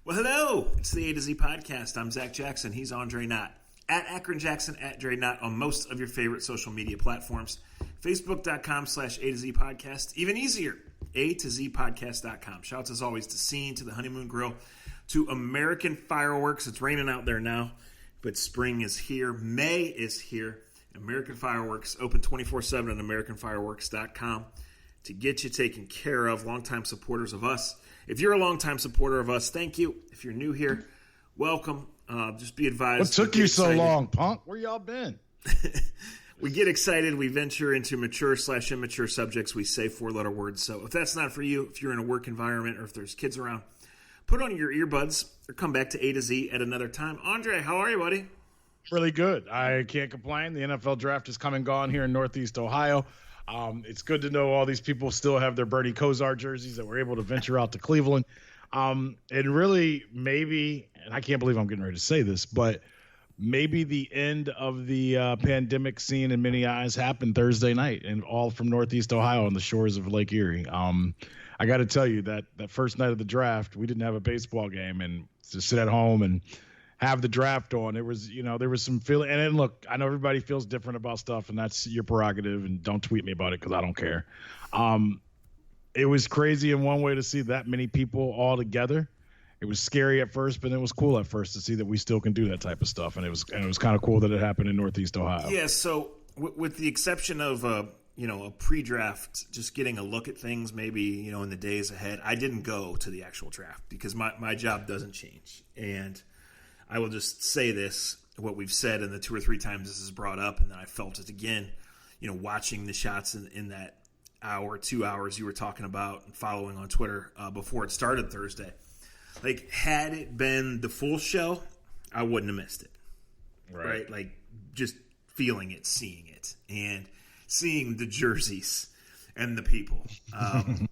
Well, hello. It's the A to Z podcast. I'm Zach Jackson. He's Andre Knott. At Akron Jackson, at Dre Knott on most of your favorite social media platforms. Facebook.com/A to Z podcast. Even easier, A to Z podcast.com. Shouts as always to Scene, to the Honeymoon Grill, to American Fireworks. It's raining out there now, but spring is here. May is here. American Fireworks, open 24/7 at AmericanFireworks.com to get you taken care of. Longtime supporters of us. If you're a longtime supporter of us, thank you. If you're new here, welcome. Just be advised. What took you so long, punk? Where y'all been? We get excited. We venture into mature/immature subjects. We say four-letter words. So if that's not for you, if you're in a work environment or if there's kids around, put on your earbuds or come back to A to Z at another time. Andre, how are you, buddy? Really good. I can't complain. The NFL draft is come and gone here in Northeast Ohio. It's good to know all these people still have their Bernie Kosar jerseys that were able to venture out to Cleveland. And really, maybe, and I can't believe I'm getting ready to say this, but maybe the end of the pandemic scene in many eyes happened Thursday night, and all from Northeast Ohio on the shores of Lake Erie. I got to tell you that first night of the draft, we didn't have a baseball game, and to sit at home and have the draft on, it was, there was some feeling. And then look, I know everybody feels different about stuff, and that's your prerogative, and don't tweet me about it because I don't care. It was crazy in one way to see that many people all together. It was scary at first, but it was cool at first to see that we still can do that type of stuff. And it was kind of cool that it happened in Northeast Ohio. Yeah. So with the exception of, a pre-draft, just getting a look at things, maybe, in the days ahead, I didn't go to the actual draft because my job doesn't change. And I will just say this, what we've said, and the 2 or 3 times this is brought up, and then I felt it again, watching the shots in that hour, 2 hours you were talking about and following on Twitter before it started Thursday. Like, had it been the full show, I wouldn't have missed it. Right? Like, just feeling it, seeing it, and seeing the jerseys and the people. The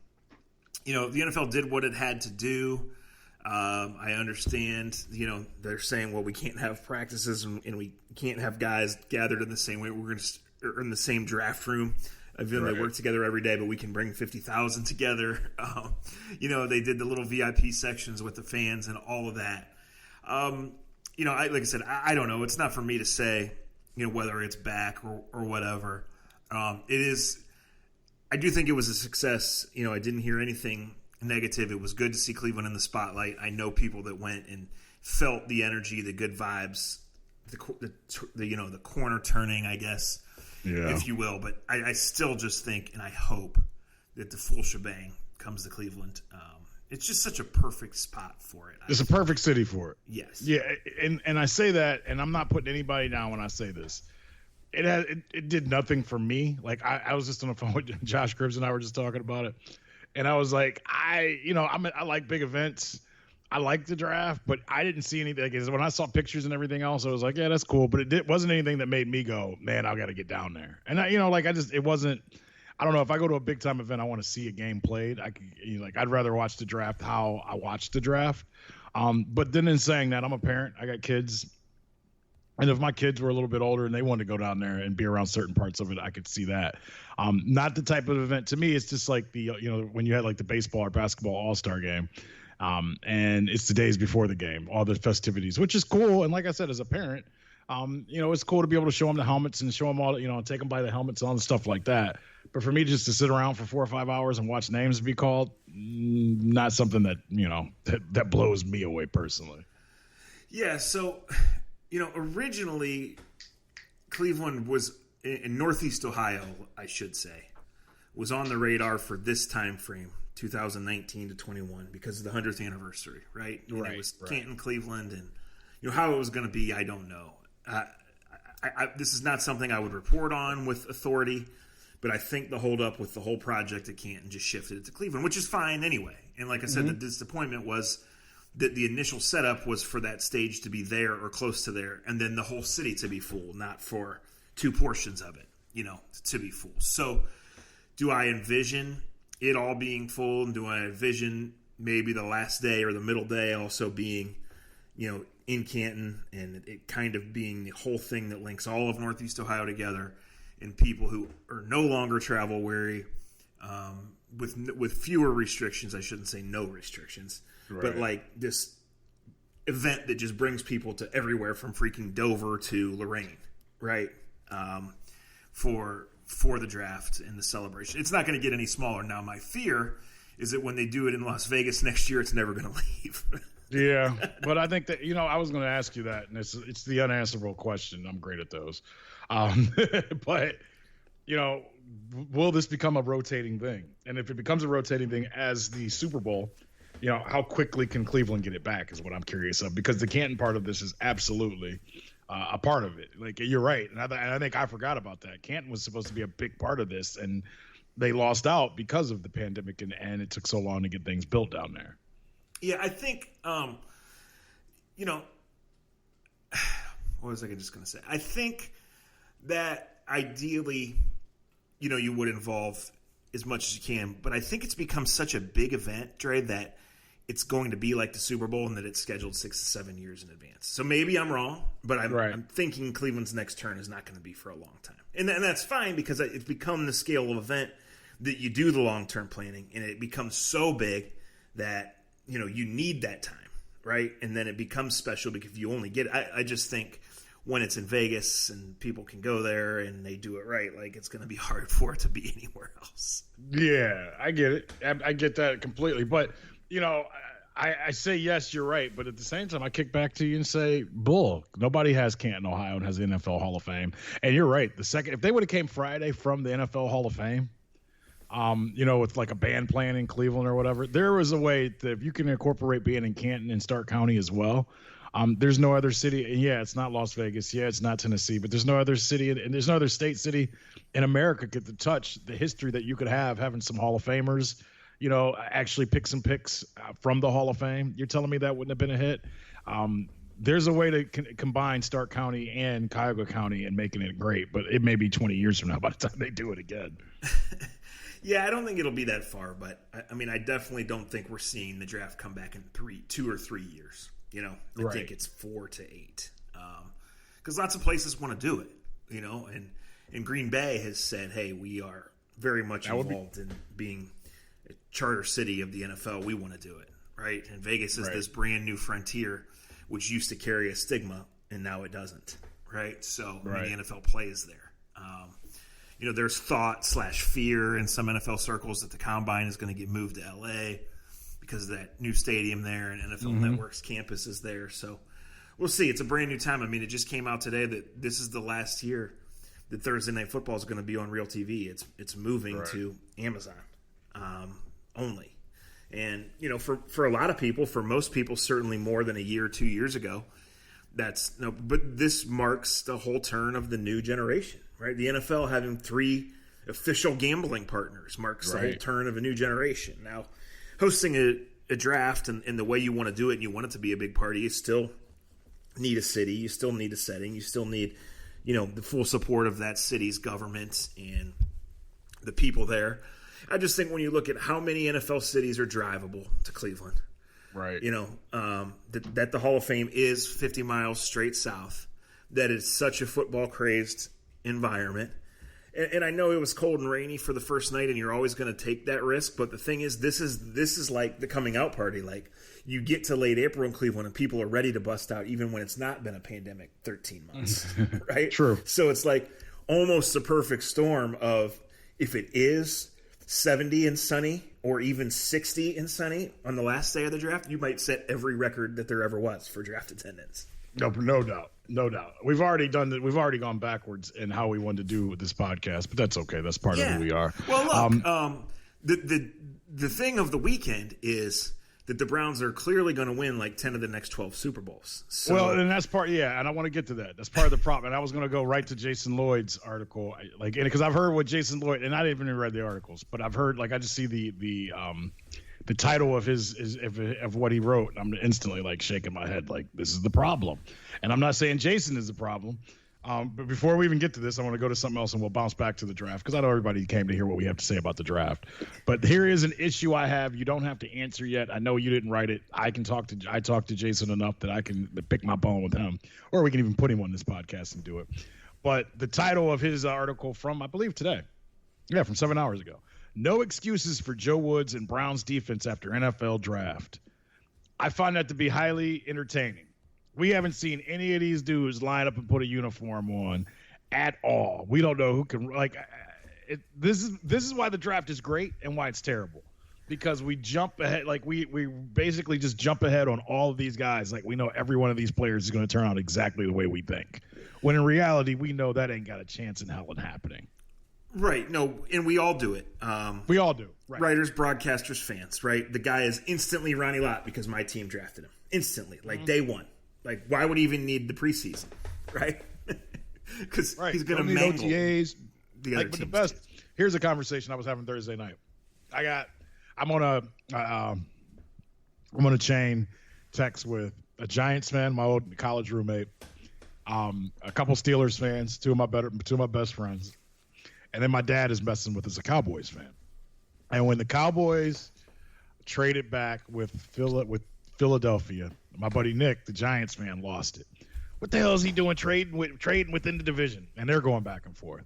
NFL did what it had to do. I understand, they're saying, well, we can't have practices and we can't have guys gathered in the same way. We're going to in the same draft room. Even though they work together every day, but we can bring 50,000 together. They did the little VIP sections with the fans and all of that. Like I said, I don't know. It's not for me to say, whether it's back or whatever. It is. I do think it was a success. I didn't hear anything negative. It was good to see Cleveland in the spotlight. I know people that went and felt the energy, the good vibes, the corner turning, I guess. Yeah. If you will, but I still just think, and I hope that the full shebang comes to Cleveland. It's just such a perfect spot for it. It's a perfect city for it. Yes. Yeah, and I say that, and I'm not putting anybody down when I say this. It did nothing for me. Like I was just on the phone with Josh Cribbs, and I were just talking about it, and I was like, I like big events. I like the draft, but I didn't see anything. Like, when I saw pictures and everything else, I was like, yeah, that's cool. But it wasn't anything that made me go, man, I got to get down there. And it wasn't. I don't know, if I go to a big time event, I want to see a game played. I'd rather watch the draft how I watched the draft. But then in saying that, I'm a parent. I got kids, and if my kids were a little bit older and they wanted to go down there and be around certain parts of it, I could see that. Not the type of event. To me, it's just like when you had like the baseball or basketball all-star game. And it's the days before the game, all the festivities, which is cool. And like I said, as a parent, it's cool to be able to show them the helmets and show them all, take them by the helmets and all the stuff like that. But for me, just to sit around for 4 or 5 hours and watch names be called, not something that, that blows me away personally. Yeah. So, originally Cleveland was in Northeast Ohio, I should say, was on the radar for this time frame. 2019 to 21 because of the 100th anniversary, right? And it was Canton, Cleveland, and how it was going to be, I don't know. This is not something I would report on with authority, but I think the holdup with the whole project at Canton just shifted it to Cleveland, which is fine anyway. And like I said, the disappointment was that the initial setup was for that stage to be there or close to there, and then the whole city to be full, not for 2 portions of it, to be full. So do I envision it all being full, and do I envision maybe the last day or the middle day also being, in Canton, and it kind of being the whole thing that links all of Northeast Ohio together, and people who are no longer travel weary, with fewer restrictions. I shouldn't say no restrictions, but like this event that just brings people to everywhere from freaking Dover to Lorraine, right? For the draft and the celebration. It's not going to get any smaller. Now, my fear is that when they do it in Las Vegas next year, it's never going to leave. Yeah, but I think that, I was going to ask you that, and it's the unanswerable question. I'm great at those. But, will this become a rotating thing? And if it becomes a rotating thing as the Super Bowl, how quickly can Cleveland get it back is what I'm curious of, because the Canton part of this is absolutely a part of it. Like, you're right. And I think I forgot about that. Canton was supposed to be a big part of this, and they lost out because of the pandemic, and it took so long to get things built down there. Yeah, I think, what was I just going to say? I think that ideally, you would involve as much as you can, but I think it's become such a big event, Dre, that it's going to be like the Super Bowl and that it's scheduled 6 to 7 years in advance. So maybe I'm wrong, but I'm thinking Cleveland's next turn is not going to be for a long time. And that's fine, because it's become the scale of event that you do the long-term planning, and it becomes so big that you need that time, right? And then it becomes special because you only get it. I just think when it's in Vegas and people can go there and they do it right, like, it's going to be hard for it to be anywhere else. Yeah, I get it. I get that completely. But, I say, yes, you're right. But at the same time, I kick back to you and say, bull. Nobody has Canton, Ohio, and has the NFL Hall of Fame. And you're right. If they would have came Friday from the NFL Hall of Fame, with like a band playing in Cleveland or whatever, there was a way that if you can incorporate being in Canton and Stark County as well. There's no other city. And yeah, it's not Las Vegas. Yeah, it's not Tennessee, but there's no other city and there's no other city in America could touch the history that you could have having some Hall of Famers, actually pick some picks from the Hall of Fame. You're telling me that wouldn't have been a hit? There's a way to combine Stark County and Cuyahoga County and making it great, but it may be 20 years from now by the time they do it again. Yeah, I don't think it'll be that far, but I definitely don't think we're seeing the draft come back in 2 or 3 years. I think it's 4 to 8, because lots of places want to do it. And Green Bay has said, "Hey, we are very much involved in being a charter city of the NFL. We want to do it, right?" And Vegas is this brand new frontier, which used to carry a stigma, and now it doesn't, right? So the NFL plays there. There's thought/fear in some NFL circles that the Combine is going to get moved to L.A. because of that new stadium there, and NFL Network's campus is there. So we'll see. It's a brand new time. It just came out today that this is the last year that Thursday Night Football is going to be on Real TV. It's moving to Amazon only. And, for a lot of people, for most people, certainly more than a year or 2 years ago, but this marks the whole turn of the new generation. Right, the NFL having 3 official gambling partners marks the whole turn of a new generation. Now, hosting a draft and the way you want to do it, and you want it to be a big party, you still need a city, you still need a setting, you still need, the full support of that city's government and the people there. I just think when you look at how many NFL cities are drivable to Cleveland, right? That the Hall of Fame is 50 miles straight south, that it's such a football crazed environment, and I know it was cold and rainy for the first night, and you're always going to take that risk. But the thing is, this is like the coming out party. Like, you get to late April in Cleveland, and people are ready to bust out, even when it's not been a pandemic 13 months, right? True. So it's like almost a perfect storm of, if it is 70 and sunny, or even 60 and sunny on the last day of the draft, you might set every record that there ever was for draft attendance. No doubt. We've already done that. We've already gone backwards in how we wanted to do this podcast, but that's okay. That's part of who we are. Well, look, the thing of the weekend is that the Browns are clearly going to win like 10 of the next 12 Super Bowls. So, and that's part, and I want to get to that. That's part of the problem. And I was going to go right to Jason Lloyd's article, because I've heard what Jason Lloyd, and I didn't even read the articles, but I've heard, I just see the title of of what he wrote, and I'm instantly shaking my head this is the problem. And I'm not saying Jason is the problem, but before we even get to this, I want to go to something else, and we'll bounce back to the draft, because I know everybody came to hear what we have to say about the draft. But here is an issue I have. You don't have to answer yet. I know you didn't write it. I talked to Jason enough that I can pick my bone with him, or we can even put him on this podcast and do it. But the title of his article from, I believe, today, from 7 hours ago: "No excuses for Joe Woods and Browns defense after NFL draft." I find that to be highly entertaining. We haven't seen any of these dudes line up and put a uniform on at all. We don't know who can this is why the draft is great and why it's terrible. Because we jump ahead, like we basically just jump ahead on all of these guys. Like we know every one of these players is going to turn out exactly the way we think. When in reality, we know that ain't got a chance in hell in happening. Right. No, and we all do it. We all do. Right. Writers, broadcasters, fans, right? The guy is instantly Ronnie Lott because my team drafted him. Instantly. Like day one. Like, why would he even need the preseason? Right? Because he's going to mangle OTAs. The other teams. But the best, here's a conversation I was having Thursday night. I'm on a chain text with a Giants fan, my old college roommate, a couple Steelers fans, two of my best friends, and then my dad is messing with as a Cowboys fan. And when the Cowboys traded back with Philadelphia, my buddy Nick, the Giants fan, lost it. What the hell is he doing trading within the division? And they're going back and forth.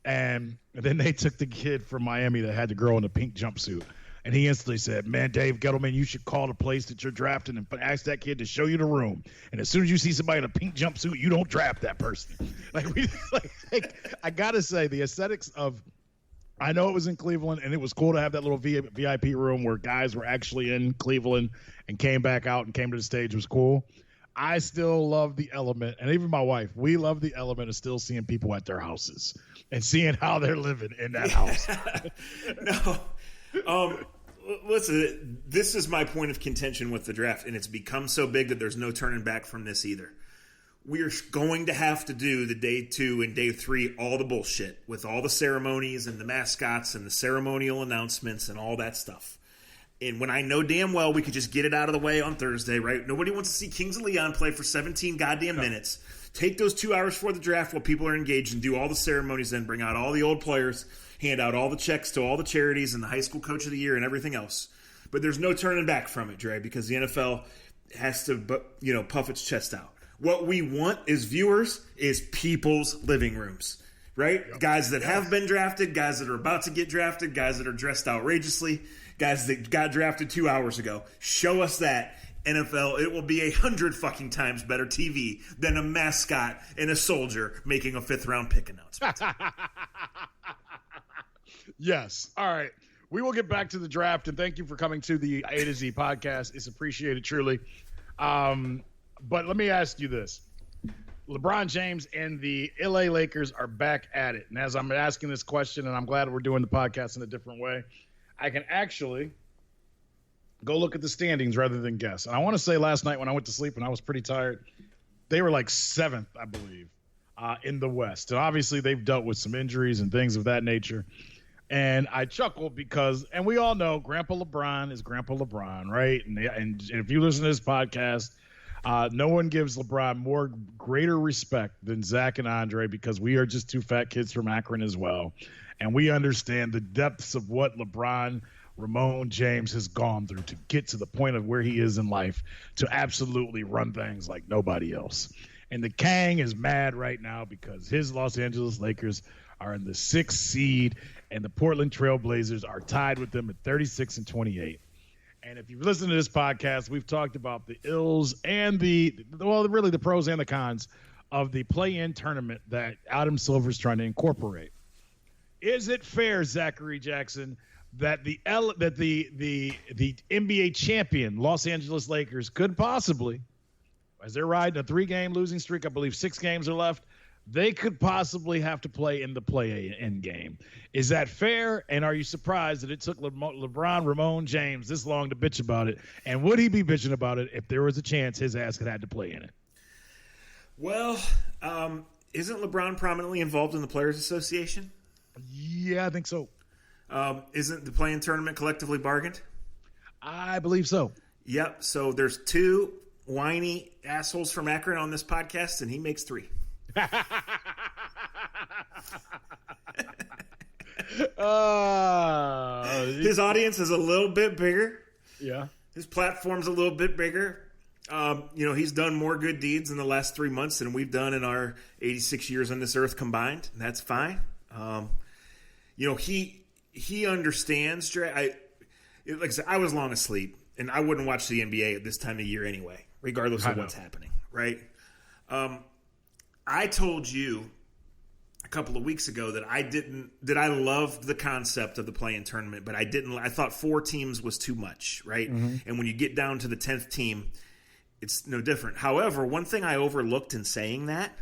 And then they took the kid from Miami that had the girl in the pink jumpsuit. And he instantly said, man, Dave Gettleman, you should call the place that you're drafting and ask that kid to show you the room. And as soon as you see somebody in a pink jumpsuit, you don't draft that person. I got to say, the aesthetics of – I know it was in Cleveland, and it was cool to have that little VIP room where guys were actually in Cleveland and came back out and came to the stage. It was cool. I still love the element, and even my wife, we love the element of still seeing people at their houses and seeing how they're living in that house. No. Listen, this is my point of contention with the draft, and it's become so big that there's no turning back from this either. We're going to have to do the day 2 and day 3, all the bullshit with all the ceremonies and the mascots and the ceremonial announcements and all that stuff. And when I know damn well we could just get it out of the way on Thursday, right? Nobody wants to see Kings of Leon play for 17 goddamn minutes. Take those 2 hours before the draft while people are engaged and do all the ceremonies, then bring out all the old players, hand out all the checks to all the charities and the high school coach of the year and everything else. But there's no turning back from it, Dre, because the NFL has to, puff its chest out. What we want as viewers is people's living rooms, right? Yep. Guys that have been drafted, guys that are about to get drafted, guys that are dressed outrageously, guys that got drafted 2 hours ago. Show us that. NFL, it will be 100 fucking times better TV than a mascot and a soldier making a 5th-round pick announcement. Yes. All right. We will get back to the draft, and thank you for coming to the A to Z podcast. It's appreciated, truly. But let me ask you this. LeBron James and the LA Lakers are back at it. And as I'm asking this question, and I'm glad we're doing the podcast in a different way, I can actually go look at the standings rather than guess. And I want to say last night when I went to sleep and I was pretty tired, they were like 7th, I believe, in the West. And obviously they've dealt with some injuries and things of that nature. And I chuckle because, and we all know Grandpa LeBron is Grandpa LeBron, right? And if you listen to this podcast, no one gives LeBron greater respect than Zach and Andre because we are just 2 fat kids from Akron as well. And we understand the depths of what LeBron, Ramon James has gone through to get to the point of where he is in life to absolutely run things like nobody else. And the Kang is mad right now because his Los Angeles Lakers are in the 6th seed and the Portland Trail Blazers are tied with them at 36 and 28. And if you've listened to this podcast, we've talked about the ills and really the pros and the cons of the play-in tournament that Adam Silver's trying to incorporate. Is it fair, Zachary Jackson, that the NBA champion Los Angeles Lakers could possibly, as they're riding a 3-game losing streak, I believe 6 games are left, they could possibly have to play in the play-in game. Is that fair? And are you surprised that it took LeBron, Ramon James this long to bitch about it? And would he be bitching about it if there was a chance his ass could have to play in it? Well, isn't LeBron prominently involved in the Players Association? Yeah, I think so. Isn't the play-in tournament collectively bargained? I believe so. Yep. So there's 2 whiny assholes from Akron on this podcast, and he makes 3. His audience is a little bit bigger. Yeah. His platform's a little bit bigger. He's done more good deeds in the last 3 months than we've done in our 86 years on this earth combined. And that's fine. He understands. Like I said, I was long asleep, and I wouldn't watch the NBA at this time of year anyway. regardless of what's happening, right? I told you a couple of weeks ago that I loved the concept of the play-in tournament, but I thought 4 teams was too much, right? Mm-hmm. And when you get down to the 10th team, it's no different. However, one thing I overlooked in saying that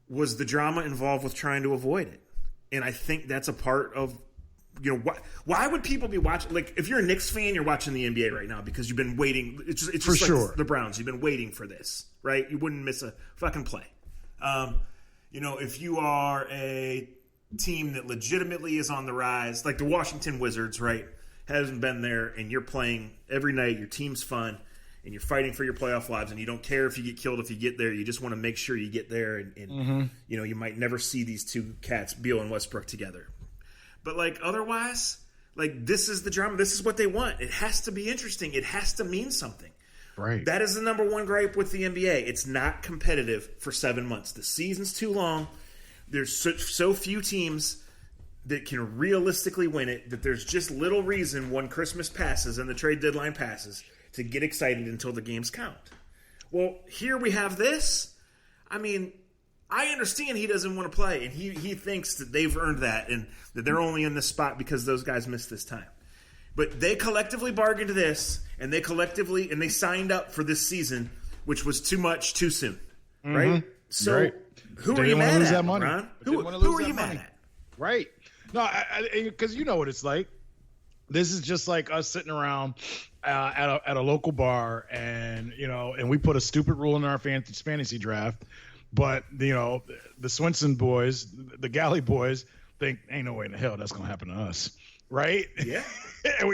was the drama involved with trying to avoid it. And I think that's a part of, why would people be watching? Like, if you're a Knicks fan, you're watching the NBA right now because you've been waiting. It's just for like sure. The Browns. You've been waiting for this, right? You wouldn't miss a fucking play. If you are a team that legitimately is on the rise, like the Washington Wizards, right, hasn't been there, and you're playing every night, your team's fun, and you're fighting for your playoff lives, and you don't care if you get killed if you get there. You just want to make sure you get there, and you might never see these two cats, Beal and Westbrook, together. But, like, otherwise, like, this is the drama. This is what they want. It has to be interesting. It has to mean something. Right. That is the number one gripe with the NBA. It's not competitive for 7 months. The season's too long. There's so few teams that can realistically win it that there's just little reason when Christmas passes and the trade deadline passes to get excited until the games count. Well, here we have this. I mean, I understand he doesn't want to play, and he thinks that they've earned that and that they're only in this spot because those guys missed this time. But they collectively bargained this, and they signed up for this season, which was too much too soon, right? So who are you mad at, Ron? Who are you mad at? Right. No, because you know what it's like. This is just like us sitting around at a local bar, and we put a stupid rule in our fantasy draft, but the Swenson boys, the Galley boys, think ain't no way in the hell that's gonna happen to us. Right? Yeah.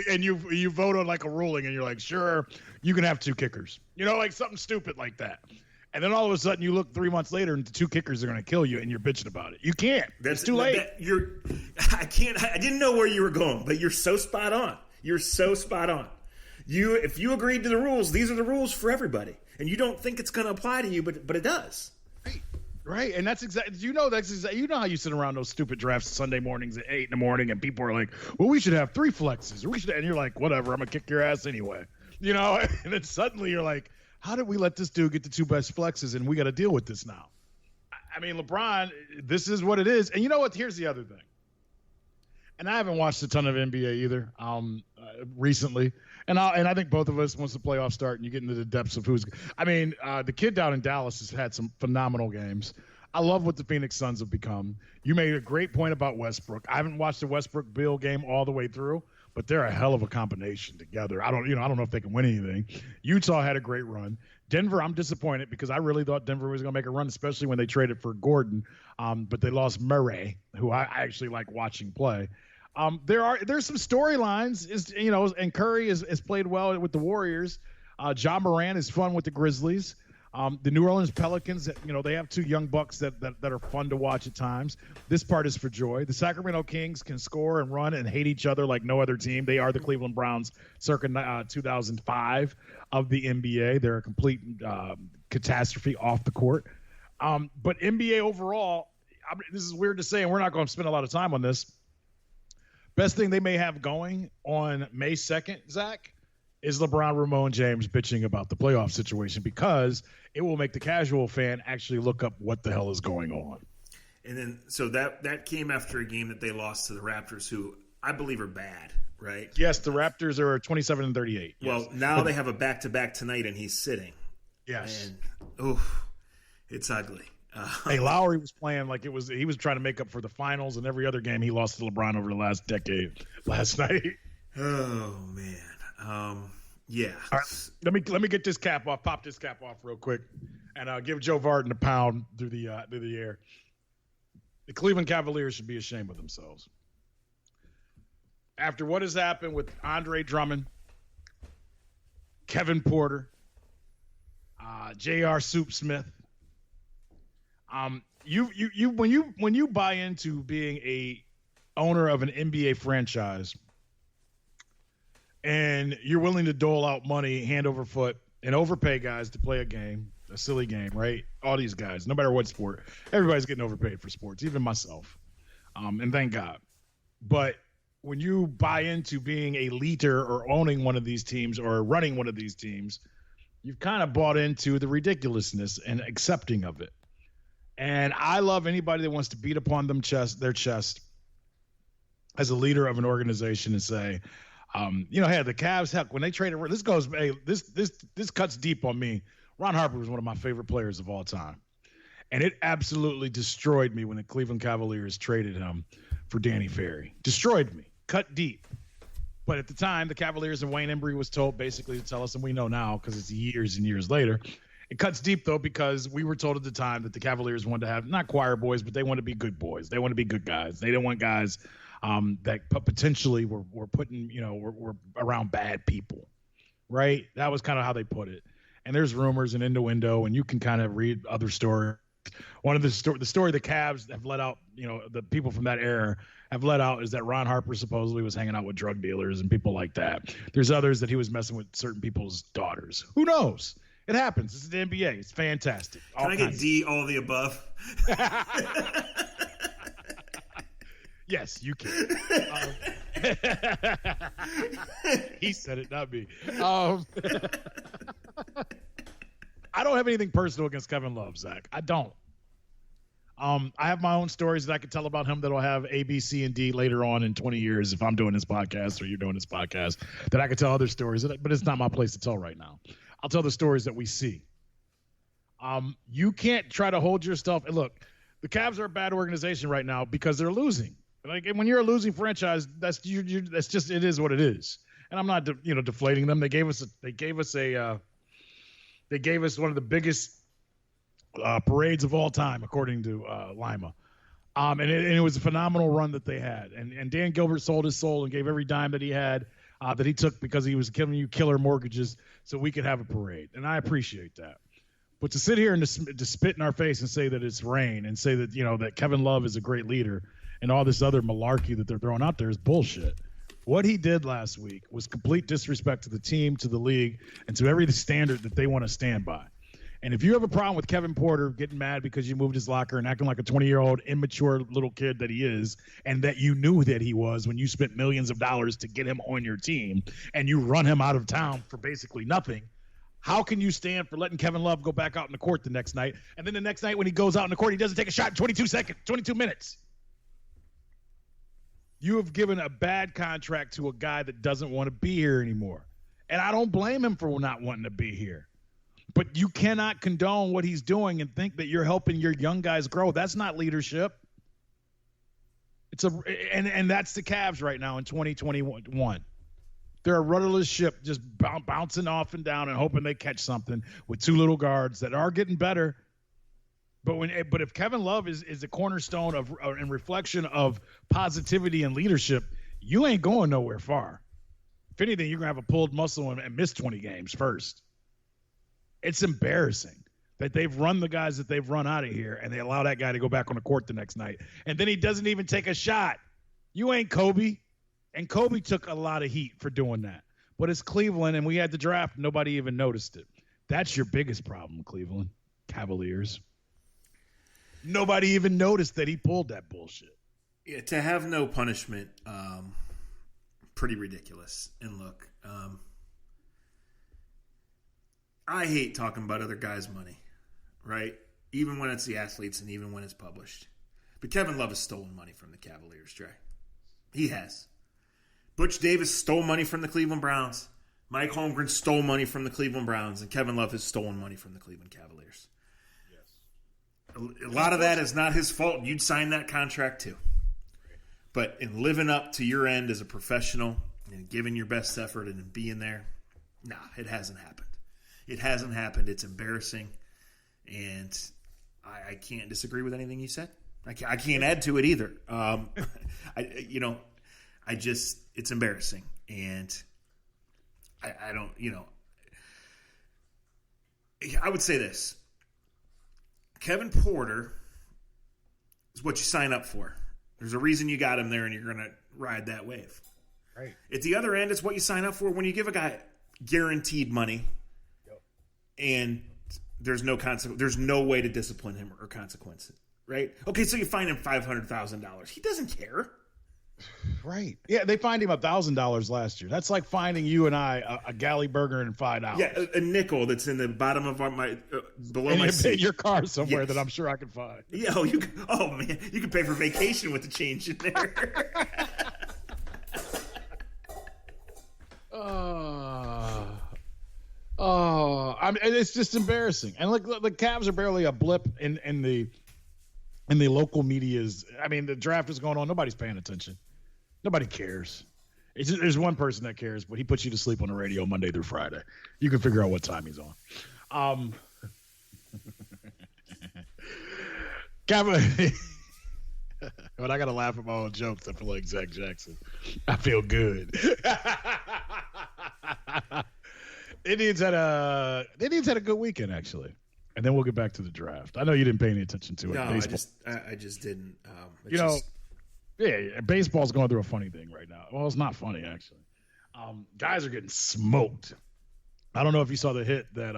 and you vote on like a ruling, and you're like, sure, you can have 2 kickers. Like something stupid like that. And then all of a sudden, you look 3 months later, and the 2 kickers are going to kill you, and you're bitching about it. You can't. It's too late. I can't. I didn't know where you were going, but you're so spot on. You're so spot on. If you agreed to the rules, these are the rules for everybody, and you don't think it's going to apply to you, but it does. Right, and that's exactly. How you sit around those stupid drafts Sunday mornings at 8 a.m, and people are like, "Well, we should have 3 flexes, or we should," and you're like, "Whatever, I'm gonna kick your ass anyway," And then suddenly you're like, "How did we let this dude get the 2 best flexes, and we got to deal with this now?" I mean, LeBron, this is what it is, and you know what? Here's the other thing, and I haven't watched a ton of NBA either recently. And I think both of us, once the playoffs start and you get into the depths of who's – I mean, the kid down in Dallas has had some phenomenal games. I love what the Phoenix Suns have become. You made a great point about Westbrook. I haven't watched the Westbrook-Beal game all the way through, but they're a hell of a combination together. I don't know if they can win anything. Utah had a great run. Denver, I'm disappointed because I really thought Denver was going to make a run, especially when they traded for Gordon. But they lost Murray, who I actually like watching play. There's some storylines, and Curry has played well with the Warriors. Ja Morant is fun with the Grizzlies. The New Orleans Pelicans, they have 2 young bucks that are fun to watch at times. This part is for joy. The Sacramento Kings can score and run and hate each other like no other team. They are the Cleveland Browns circa 2005 of the NBA. They're a complete catastrophe off the court. But NBA overall, this is weird to say, and we're not going to spend a lot of time on this. Best thing they may have going on May 2nd, Zach, is LeBron, Ramon James bitching about the playoff situation, because it will make the casual fan actually look up what the hell is going on. And then, so that came after a game that they lost to the Raptors, who I believe are bad, right? Yes, the Raptors are 27-38. Well, yes. Now they have a back-to-back tonight, and he's sitting. Yes. And, it's ugly. Hey, Lowry was playing like he was trying to make up for the finals and every other game he lost to LeBron over the last decade last night. Oh man. Yeah. All right, let me get this cap off. Pop this cap off real quick, and give Joe Varden a pound through the air. The Cleveland Cavaliers should be ashamed of themselves after what has happened with Andre Drummond, Kevin Porter, J.R. Soup Smith. When you buy into being a owner of an NBA franchise and you're willing to dole out money hand over foot and overpay guys to play a silly game, right? All these guys, no matter what sport, everybody's getting overpaid for sports, even myself. And thank God. But when you buy into being a leader or owning one of these teams or running one of these teams, You've kind of bought into the ridiculousness and accepting of it. And I love anybody that wants to beat upon their chest as a leader of an organization and say, hey, the Cavs, heck, when they traded, this cuts deep on me. Ron Harper was one of my favorite players of all time. And it absolutely destroyed me when the Cleveland Cavaliers traded him for Danny Ferry. Destroyed me. Cut deep. But at the time, the Cavaliers and Wayne Embry was told basically to tell us, and we know now because it's years and years later. It cuts deep, though, because we were told at the time that the Cavaliers wanted to have not choir boys, but they want to be good boys. They want to be good guys. They didn't want guys that potentially were putting, were around bad people, right? That was kind of how they put it. And there's rumors and innuendo, and you can kind of read other stories. One of the story the Cavs have let out, the people from that era have let out is that Ron Harper supposedly was hanging out with drug dealers and people like that. There's others that he was messing with certain people's daughters. Who knows? It happens. This is the NBA. It's fantastic. Can I get D, all the above? Yes, you can. He said it, not me. I don't have anything personal against Kevin Love, Zach. I don't. I have my own stories that I could tell about him that'll have A, B, C, and D later on in 20 years if I'm doing this podcast or you're doing this podcast, that I could tell other stories, but it's not my place to tell right now. I'll tell the stories that we see. You can't try to hold yourself. And look, the Cavs are a bad organization right now because they're losing. Like when you're a losing franchise, that's just it is what it is. And I'm not deflating them. They gave us one of the biggest parades of all time, according to Lima. And it was a phenomenal run that they had. And Dan Gilbert sold his soul and gave every dime that he had that he took because he was giving you killer mortgages so we could have a parade. And I appreciate that. But to sit here and to spit in our face and say that it's rain and say that, that Kevin Love is a great leader and all this other malarkey that they're throwing out there is bullshit. What he did last week was complete disrespect to the team, to the league, and to every standard that they want to stand by. And if you have a problem with Kevin Porter getting mad because you moved his locker and acting like a 20-year-old immature little kid that he is, and that you knew that he was when you spent millions of dollars to get him on your team, and you run him out of town for basically nothing, how can you stand for letting Kevin Love go back out in the court the next night, and then the next night when he goes out in the court, he doesn't take a shot in 22 minutes? You have given a bad contract to a guy that doesn't want to be here anymore. And I don't blame him for not wanting to be here. But you cannot condone what he's doing and think that you're helping your young guys grow. That's not leadership. And that's the Cavs right now in 2021. They're a rudderless ship just bouncing off and down and hoping they catch something with two little guards that are getting better. But if Kevin Love is a cornerstone of and reflection of positivity and leadership, you ain't going nowhere far. If anything, you're gonna have a pulled muscle and miss 20 games first. It's embarrassing that they've run the guys that they've run out of here, and they allow that guy to go back on the court the next night, and then he doesn't even take a shot. You ain't Kobe, and Kobe took a lot of heat for doing that. But it's Cleveland, and we had the draft. Nobody even noticed it. That's your biggest problem, Cleveland Cavaliers. Nobody even noticed that he pulled that bullshit. Yeah, to have no punishment, pretty ridiculous. And look, I hate talking about other guys' money, right? Even when it's the athletes and even when it's published. But Kevin Love has stolen money from the Cavaliers, Dre. He has. Butch Davis stole money from the Cleveland Browns. Mike Holmgren stole money from the Cleveland Browns. And Kevin Love has stolen money from the Cleveland Cavaliers. A lot of that is not his fault. You'd sign that contract too. But in living up to your end as a professional and giving your best effort and being there, nah, it hasn't happened. It hasn't happened. It's embarrassing. And I can't disagree with anything you said. I can't add to it either. It's embarrassing. And I don't, I would say this. Kevin Porter is what you sign up for. There's a reason you got him there, and you're going to ride that wave. Right. At the other end, it's what you sign up for when you give a guy guaranteed money, and there's no there's no way to discipline him or consequence it. Right? Okay, so you fine him $500,000. He doesn't care. Right. Yeah, they fined him $1,000 last year. That's like finding you and I a galley burger and $5. Yeah, a nickel that's in the bottom of my below in my seat. In your car somewhere Yes. that I'm sure I can find. Yeah, man, you can pay for vacation with the change in there. I mean, it's just embarrassing. And look, the Cavs are barely a blip in the local media's. I mean, the draft is going on. Nobody's paying attention. Nobody cares. There's one person that cares, but he puts you to sleep on the radio Monday through Friday. You can figure out what time he's on. But I got to laugh at my own jokes. I feel like Zach Jackson. I feel good. Indians had a good weekend, actually. And then we'll get back to the draft. I know you didn't pay any attention to it. No, I just didn't. Baseball's going through a funny thing right now. Well, it's not funny, actually. Guys are getting smoked. I don't know if you saw the hit that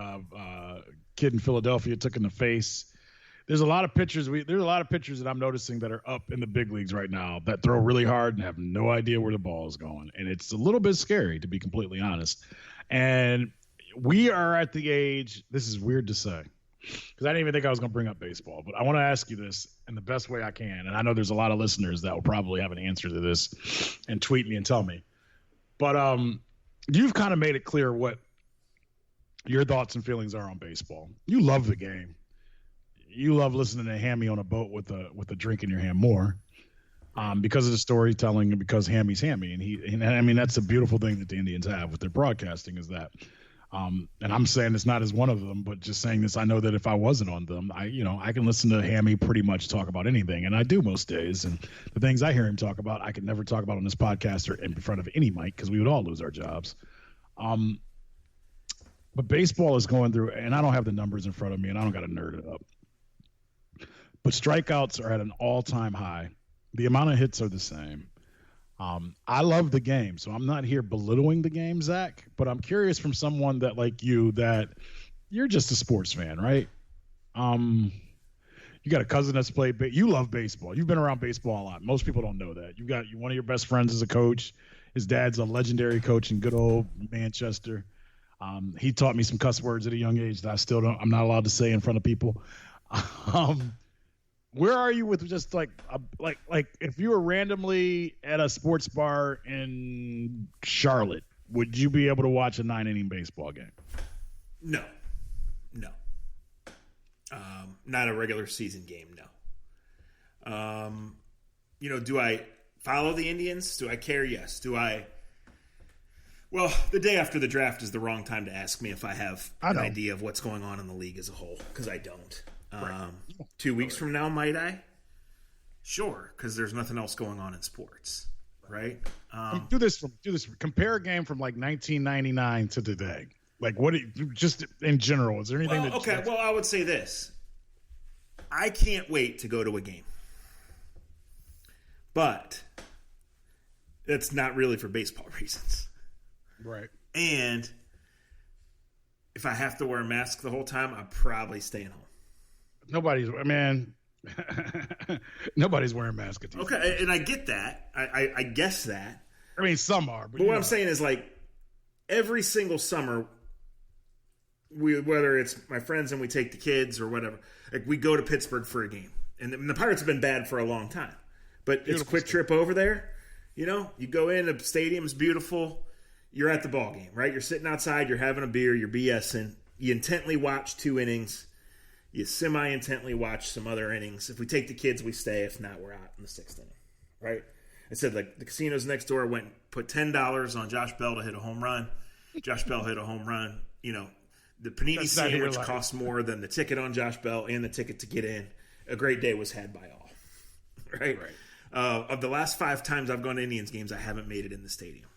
kid in Philadelphia took in the face. There's a lot of pitchers. There's a lot of pitchers that I'm noticing that are up in the big leagues right now that throw really hard and have no idea where the ball is going, and it's a little bit scary, to be completely honest. And we are at the age. This is weird to say, because I didn't even think I was going to bring up baseball, but I want to ask you this in the best way I can. And I know there's a lot of listeners that will probably have an answer to this and tweet me and tell me. But you've kind of made it clear what your thoughts and feelings are on baseball. You love the game. You love listening to Hammy on a boat with a drink in your hand more, because of the storytelling and because Hammy's Hammy. And I mean, that's a beautiful thing that the Indians have with their broadcasting is that. And I'm saying it's not as one of them, but just saying this, I know that if I wasn't on them, I can listen to Hammy pretty much talk about anything, and I do most days. And the things I hear him talk about, I could never talk about on this podcast or in front of any mic because we would all lose our jobs. But baseball is going through, and I don't have the numbers in front of me, and I don't got to nerd it up. But strikeouts are at an all-time high. The amount of hits are the same. I love the game, so I'm not here belittling the game, Zach, but I'm curious from someone that like you that you're just a sports fan, right? You got a cousin that's played, you love baseball. You've been around baseball a lot. Most people don't know that. You got one of your best friends is a coach. His dad's a legendary coach in good old Manchester. He taught me some cuss words at a young age that I'm not allowed to say in front of people. Where are you with just like if you were randomly at a sports bar in Charlotte, would you be able to watch a 9-inning baseball game? No. Not a regular season game. No. Do I follow the Indians? Do I care? Yes. Do I? Well, the day after the draft is the wrong time to ask me if I have an idea of what's going on in the league as a whole, because I don't. Right. 2 weeks from now, might I? Sure, because there's nothing else going on in sports, right? Do this. Compare a game from like 1999 to today. Like just in general, is there anything? Well, I would say this. I can't wait to go to a game, but it's not really for baseball reasons, right? And if I have to wear a mask the whole time, I'm probably staying home. Nobody's wearing masks. Okay, and I get that. I guess that. I mean, some are. But what I'm saying is, like, every single summer, whether it's my friends and we take the kids or whatever, like we go to Pittsburgh for a game. And the Pirates have been bad for a long time. But it's a quick trip over there. You go in, the stadium's beautiful. You're at the ball game, right? You're sitting outside, you're having a beer, you're BSing. You intently watch 2 innings. You semi-intently watch some other innings. If we take the kids, we stay. If not, we're out in the 6th inning, right? I said, like, the casinos next door put $10 on Josh Bell to hit a home run. Josh Bell hit a home run. The panini sandwich costs more than the ticket on Josh Bell and the ticket to get in. A great day was had by all, right? Of the last 5 times I've gone to Indians games, I haven't made it in the stadium.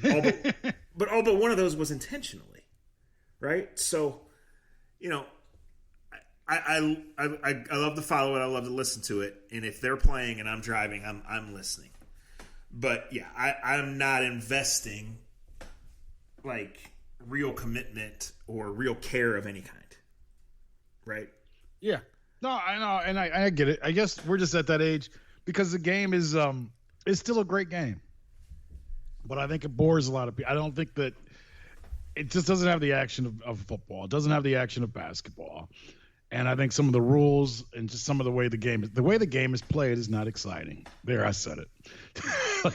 But one of those was intentionally, right? So, I love to follow it. I love to listen to it. And if they're playing and I'm driving, I'm listening. But yeah, I'm not investing like real commitment or real care of any kind. Right? Yeah. No, I know, and I get it. I guess we're just at that age because the game is It's still a great game, but I think it bores a lot of people. I don't think that it just doesn't have the action of football. It doesn't have the action of basketball. And I think some of the rules and just some of the way the game is played is not exciting. There, I said it.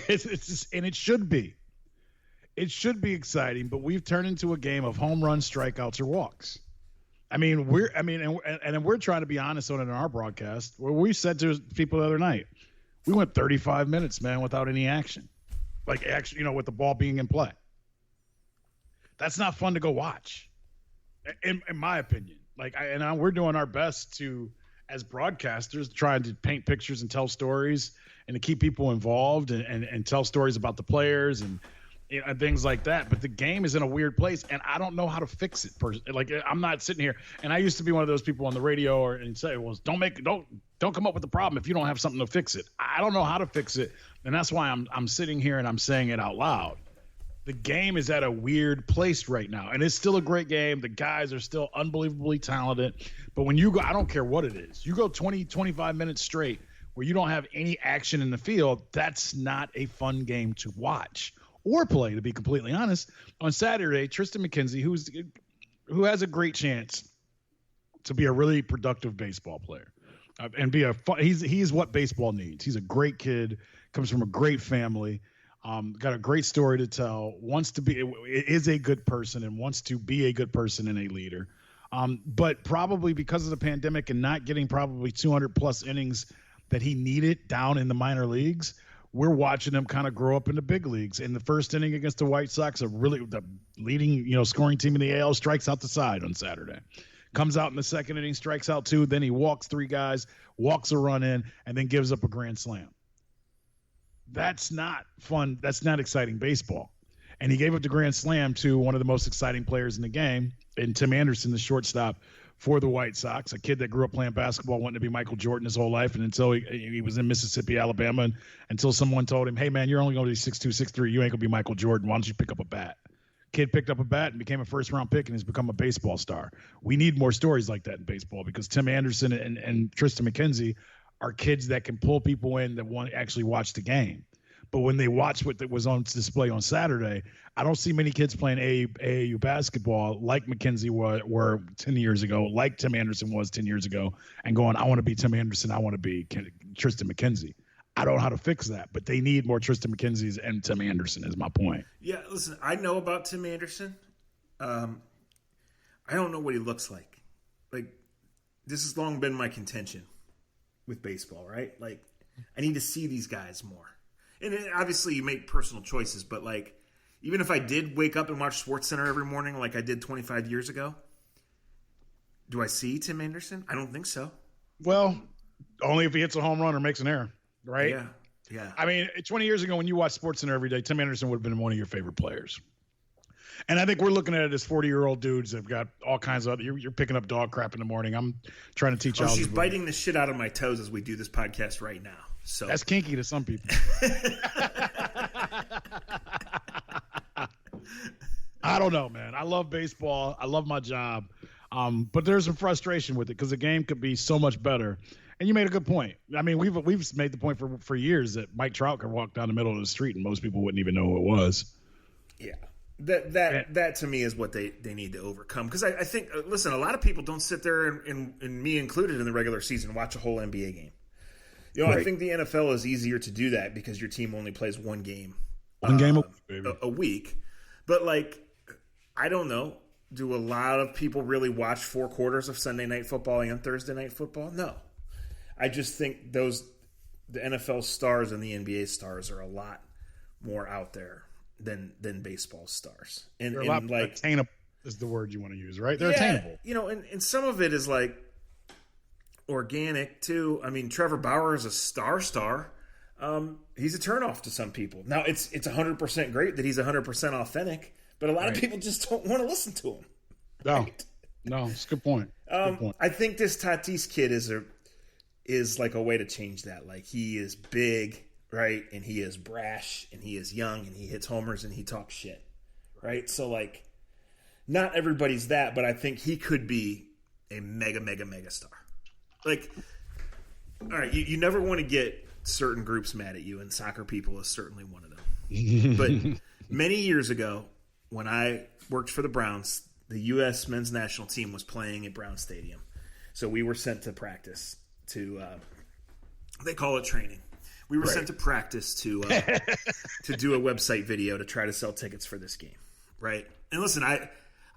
It's just, and it should be. It should be exciting, but we've turned into a game of home runs, strikeouts, or walks. And we're trying to be honest on it in our broadcast. Where we said to people the other night, we went 35 minutes, man, without any action, with the ball being in play. That's not fun to go watch, in my opinion. We're doing our best to, as broadcasters, trying to paint pictures and tell stories and to keep people involved and tell stories about the players and things like that. But the game is in a weird place, and I don't know how to fix it. I'm not sitting here, and I used to be one of those people on the radio and say, "Well, don't come up with the problem if you don't have something to fix it." I don't know how to fix it, and that's why I'm sitting here and I'm saying it out loud. The game is at a weird place right now, and it's still a great game. The guys are still unbelievably talented. But when you go, I don't care what it is, you go 20, 25 minutes straight where you don't have any action in the field, that's not a fun game to watch or play, to be completely honest. On Saturday, Tristan McKenzie, who has a great chance to be a really productive baseball player and he's what baseball needs. He's a great kid, comes from a great family. Got a great story to tell, is a good person and wants to be a good person and a leader. But probably because of the pandemic and not getting probably 200 plus innings that he needed down in the minor leagues, we're watching him kind of grow up in the big leagues. In the first inning against the White Sox, the leading, scoring team in the AL, strikes out the side on Saturday. Comes out in the second inning, strikes out 2, then he walks 3 guys, walks a run in, and then gives up a grand slam. That's not fun. That's not exciting baseball. And he gave up the grand slam to one of the most exciting players in the game, and Tim Anderson, the shortstop for the White Sox, a kid that grew up playing basketball, wanting to be Michael Jordan his whole life. And until he was in Mississippi, Alabama, and until someone told him, "Hey, man, you're only going to be 6'2", 6'3". You ain't going to be Michael Jordan. Why don't you pick up a bat?" Kid picked up a bat and became a first-round pick and has become a baseball star. We need more stories like that in baseball because Tim Anderson and Tristan McKenzie are kids that can pull people in that want to actually watch the game. But when they watch what was on display on Saturday, I don't see many kids playing AAU basketball like McKenzie were 10 years ago, like Tim Anderson was 10 years ago, and going, "I want to be Tim Anderson. I want to be Tristan McKenzie." I don't know how to fix that, but they need more Tristan McKenzies and Tim Anderson is my point. Yeah, listen, I know about Tim Anderson. I don't know what he looks like. This has long been my contention with baseball, right? I need to see these guys more. And obviously you make personal choices, but even if I did wake up and watch SportsCenter every morning like I did 25 years ago, do I see Tim Anderson? I don't think so. Well, only if he hits a home run or makes an error, right? Yeah. I mean, 20 years ago when you watched SportsCenter every day, Tim Anderson would have been one of your favorite players. And I think we're looking at it as 40-year-old dudes that have got all kinds of you're picking up dog crap in the morning. I'm trying to teach you. She's biting the shit out of my toes as we do this podcast right now. So that's kinky to some people. I don't know, man. I love baseball. I love my job. But there's some frustration with it because the game could be so much better. And you made a good point. I mean, we've made the point for years that Mike Trout could walk down the middle of the street and most people wouldn't even know who it was. Yeah. That to me is what they need to overcome. Because I think, listen, a lot of people don't sit there, and me included, in the regular season, watch a whole NBA game. Right. I think the NFL is easier to do that because your team only plays one game. A week. But, I don't know. Do a lot of people really watch 4 quarters of Sunday Night Football and Thursday Night Football? No. I just think the NFL stars and the NBA stars are a lot more out there than baseball stars. And they're a lot attainable is the word you want to use, right? They're attainable. And some of it is organic too. I mean, Trevor Bauer is a star. He's a turnoff to some people. Now it's 100% great that he's 100% authentic, but a lot of people just don't want to listen to him. No, right? No, it's a good point. I think this Tatis kid is a way to change that. He is big, right? And he is brash, and he is young, and he hits homers, and he talks shit, right? So not everybody's that, but I think he could be a mega, mega, mega star. All right, you never want to get certain groups mad at you, and soccer people is certainly one of them. But many years ago, when I worked for the Browns, the U.S. men's national team was playing at Brown Stadium. So we were sent to practice to they call it training. We were sent to practice to do a website video to try to sell tickets for this game, right? And listen,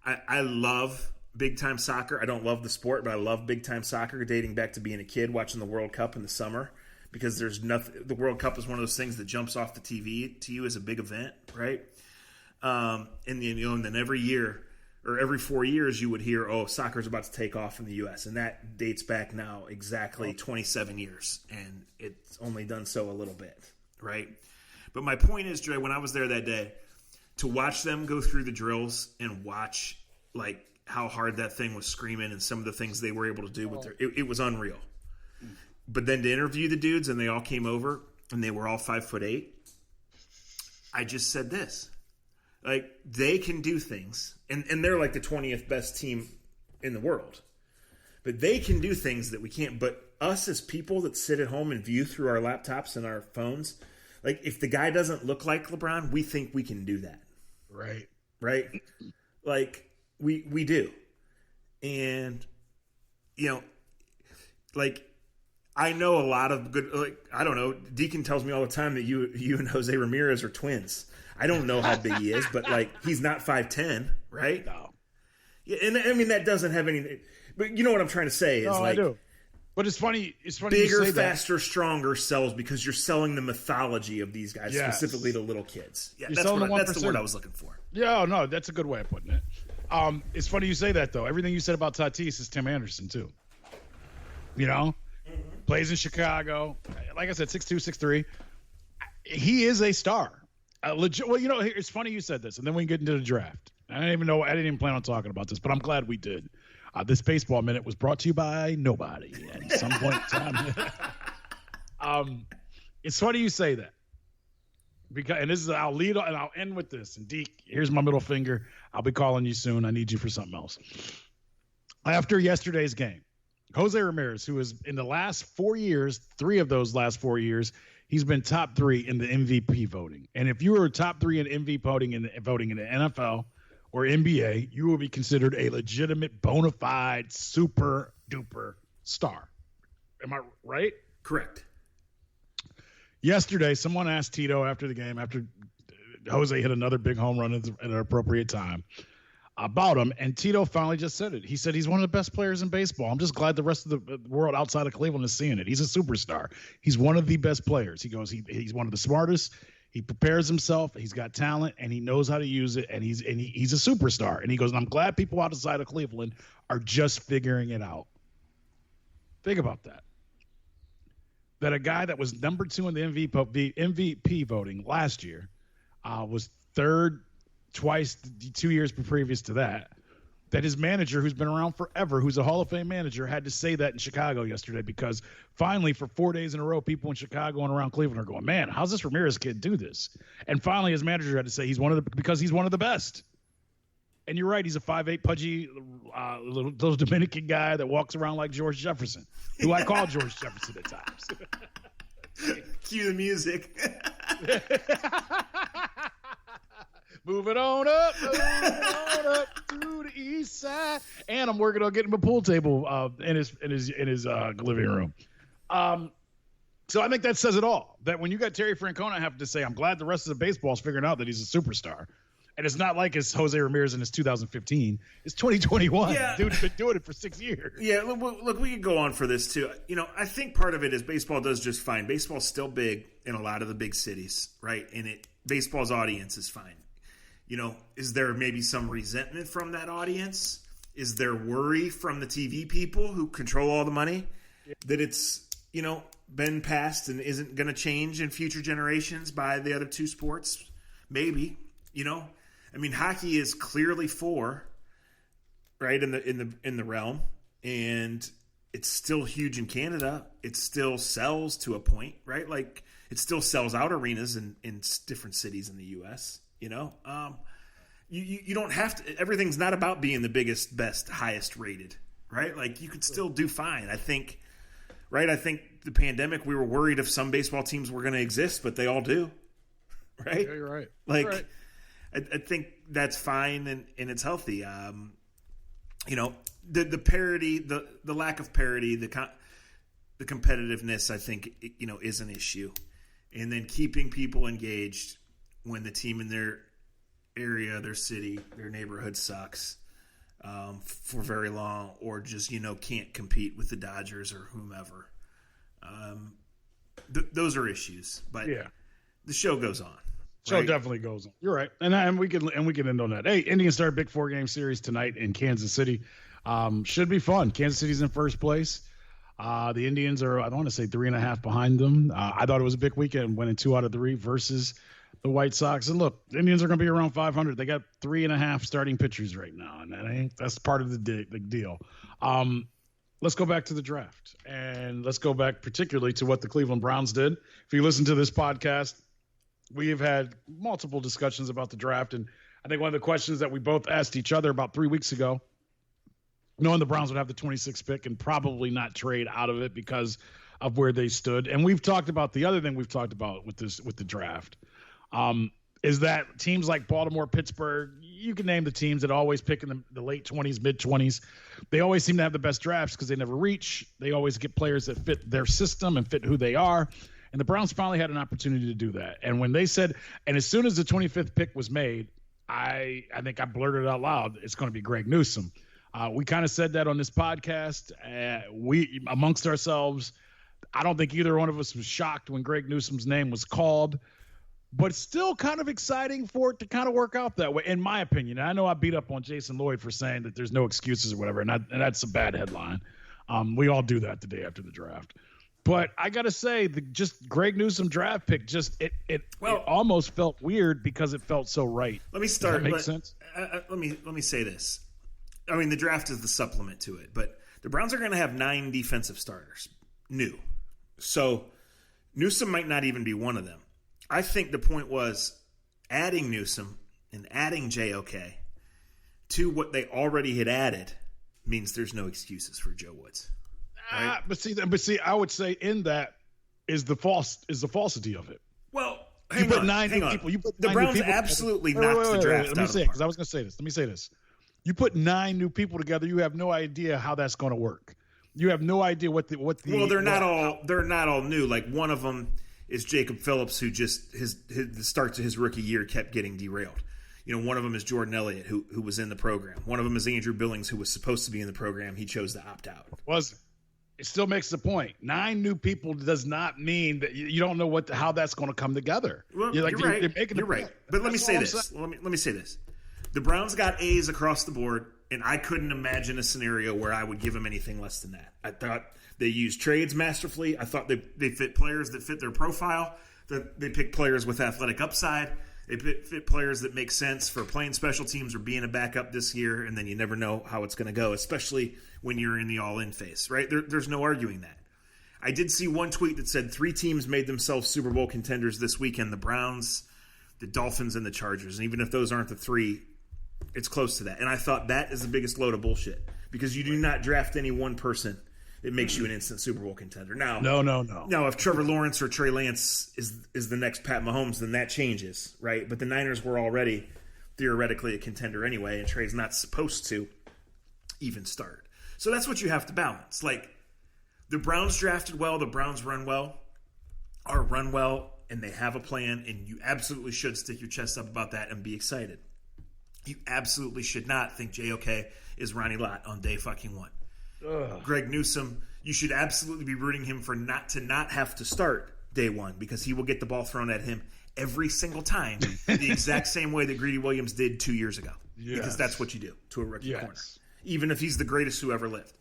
I love big-time soccer. I don't love the sport, but I love big-time soccer dating back to being a kid watching the World Cup in the summer, because there's nothing. The World Cup is one of those things that jumps off the TV to you as a big event, right? And then every year or every 4 years you would hear, oh, soccer's about to take off in the U.S., and that dates back now exactly 27 years, and it's only done so a little bit, right? But my point is, Dre, when I was there that day, to watch them go through the drills and watch like how hard that thing was screaming and some of the things they were able to do with it was unreal. But then to interview the dudes, and they all came over, and they were all 5'8", I just said this. Like, they can do things, and they're like the 20th best team in the world. But they can do things that we can't. But us as people that sit at home and view through our laptops and our phones, like, if the guy doesn't look like LeBron, we think we can do that. Right? Like, we do. And, like, I know a lot of good, like, I don't know, Deacon tells me all the time that you and Jose Ramirez are twins. I don't know how big he is, but, like, he's not 5'10", right? No. Yeah, and I mean, that doesn't have anything, but you know what I'm trying to say is, I do. But it's funny. Bigger, you say faster, stronger sells, because you're selling the mythology of these guys, specifically to little kids. Yeah, that's the word I was looking for. Yeah, no, that's a good way of putting it. It's funny you say that, though. Everything you said about Tatis is Tim Anderson, too. Plays in Chicago. Like I said, 6'2", 6'3". He is a star. Legit. Well, it's funny you said this, and then we can get into the draft. I didn't even plan on talking about this, but I'm glad we did. This baseball minute was brought to you by nobody at some point in time. It's funny you say that, because I'll lead and I'll end with this. And Deke, here's my middle finger. I'll be calling you soon. I need you for something else. After yesterday's game, Jose Ramirez, who is in the last 4 years, 3 of those last 4 years, he's been top 3 in the MVP voting. And if you were top 3 in MVP voting in the NFL or NBA, you will be considered a legitimate, bona fide, super duper star. Am I right? Correct. Yesterday, someone asked Tito after the game, after Jose hit another big home run at an appropriate time, about him, and Tito finally just said it. He said he's one of the best players in baseball. I'm just glad the rest of the world outside of Cleveland is seeing it. He's a superstar. He's one of the best players. He goes, he's one of the smartest. He prepares himself. He's got talent, and he knows how to use it, and he's a superstar. And he goes, and I'm glad people outside of Cleveland are just figuring it out. Think about that. That a guy that was number 2 in the MVP voting last year was third twice 2 years previous to that his manager, who's been around forever, who's a Hall of Fame manager, had to say that in Chicago yesterday, because finally for 4 days in a row, people in Chicago and around Cleveland are going, man, how's this Ramirez kid do this? And finally his manager had to say because he's one of the best. And you're right, he's a 5'8", pudgy little Dominican guy that walks around like George Jefferson, who I call George Jefferson at times. Cue the music. Moving on up to the east side, and I'm working on getting him a pool table in his living room. So I think that says it all. That when you got Terry Francona having to say, "I'm glad the rest of the baseball's figuring out that he's a superstar," and it's not like it's Jose Ramirez in his 2015. It's 2021. Yeah. Dude's been doing it for 6 years. Yeah, look, we could go on for this too. I think part of it is baseball does just fine. Baseball's still big in a lot of the big cities, right? And baseball's audience is fine. Is there maybe some resentment from that audience? Is there worry from the TV people who control all the money that it's, been passed and isn't going to change in future generations by the other 2 sports? Maybe, hockey is clearly 4, right, in the realm, and it's still huge in Canada. It still sells to a point, right? Like, it still sells out arenas in different cities in the U.S., you don't have to. Everything's not about being the biggest, best, highest rated, right? Like, you could still do fine. I think the pandemic, we were worried if some baseball teams were going to exist, but they all do, right? Yeah, you're right. Like, you're right. I think that's fine and it's healthy. The parity, the lack of parity, the competitiveness, I think, is an issue. And then keeping people engaged when the team in their area, their city, their neighborhood sucks for very long, or just, can't compete with the Dodgers or whomever. Those are issues, but the show goes on. Show right? definitely goes on. You're right, and we can end on that. Hey, Indians start a big 4-game series tonight in Kansas City. Should be fun. Kansas City's in first place. The Indians are, I don't want to say 3.5 behind them. I thought it was a big weekend, winning 2 out of 3 versus the White Sox. And look, the Indians are going to be around 500. They got 3.5 starting pitchers right now, and that's part of the deal. Let's go back to the draft, and let's go back particularly to what the Cleveland Browns did. If you listen to this podcast, we have had multiple discussions about the draft, and I think one of the questions that we both asked each other about 3 weeks ago, knowing the Browns would have the 26th pick and probably not trade out of it because of where they stood. And we've talked about the other thing we've talked about with the draft, is that teams like Baltimore, Pittsburgh, you can name the teams that always pick in the late 20s, mid 20s. They always seem to have the best drafts because they never reach. They always get players that fit their system and fit who they are. And the Browns finally had an opportunity to do that. And when they said, and as soon as the 25th pick was made, I think I blurted out loud, it's going to be Greg Newsome. We kind of said that on this podcast. We, amongst ourselves, I don't think either one of us was shocked when Greg Newsome's name was called, but still kind of exciting for it to kind of work out that way, in my opinion. And I know I beat up on Jason Lloyd for saying that there's no excuses or whatever, and that's a bad headline. We all do that the day after the draft. But I got to say, just Greg Newsome draft pick, it almost felt weird because it felt so right. Let me start. Does that make sense? Let me say this. I mean, the draft is the supplement to it, but the Browns are going to have 9 defensive starters, new. So Newsome might not even be one of them. I think the point was adding Newsome and adding JOK to what they already had added means there's no excuses for Joe Woods. Right? But see, I would say in that is the falsity of it. Well, you put 9 new people. The Browns absolutely knocked the draft out of the park. Let me say it, because I was going to say this. Let me say this. You put 9 new people together, you have no idea how that's going to work. You have no idea what the. Well, they're not all new. Like, one of them is Jacob Phillips, who just the starts of his rookie year kept getting derailed. One of them is Jordan Elliott, who was in the program. One of them is Andrew Billings, who was supposed to be in the program. He chose to opt out. It still makes the point. 9 new people does not mean that you don't know how that's going to come together. Well, you're right. You're right. But let me say this. Let me say this. The Browns got A's across the board, and I couldn't imagine a scenario where I would give them anything less than that. I thought they used trades masterfully. I thought they fit players that fit their profile. That they picked players with athletic upside. They fit players that make sense for playing special teams or being a backup this year, and then you never know how it's going to go, especially when you're in the all-in phase, right? There's no arguing that. I did see one tweet that said 3 teams made themselves Super Bowl contenders this weekend: the Browns, the Dolphins, and the Chargers. And even if those aren't the 3, it's close to that. And I thought that is the biggest load of bullshit, because you do not draft any one person that makes you an instant Super Bowl contender. Now, no. Now, if Trevor Lawrence or Trey Lance is the next Pat Mahomes, then that changes, right? But the Niners were already theoretically a contender anyway, and Trey's not supposed to even start. So that's what you have to balance. Like, the Browns drafted well, the Browns run well, and they have a plan, and you absolutely should stick your chest up about that and be excited. You absolutely should not think JOK is Ronnie Lott on day fucking 1. Ugh. Greg Newsome, you should absolutely be rooting him for not have to start day 1, because he will get the ball thrown at him every single time the exact same way that Greedy Williams did 2 years ago. Yes. Because that's what you do to a rookie corner, even if he's the greatest who ever lived.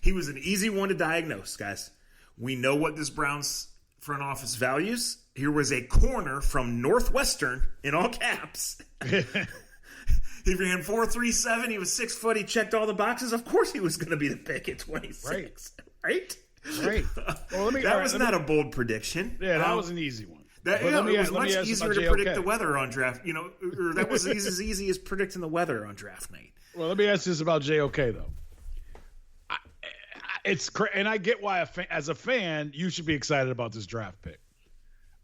He was an easy one to diagnose, guys. We know what this Browns front office values. Here was a corner from Northwestern, in all caps. He ran 4.37. He was 6 foot. He checked all the boxes. Of course, he was going to be the pick at 26. Right? Well, that was not a bold prediction. Yeah, that was an easy one. It was much easier to predict the weather on draft. Or that was as easy as predicting the weather on draft night. Well, let me ask this about JOK though. And I get why as a fan, you should be excited about this draft pick.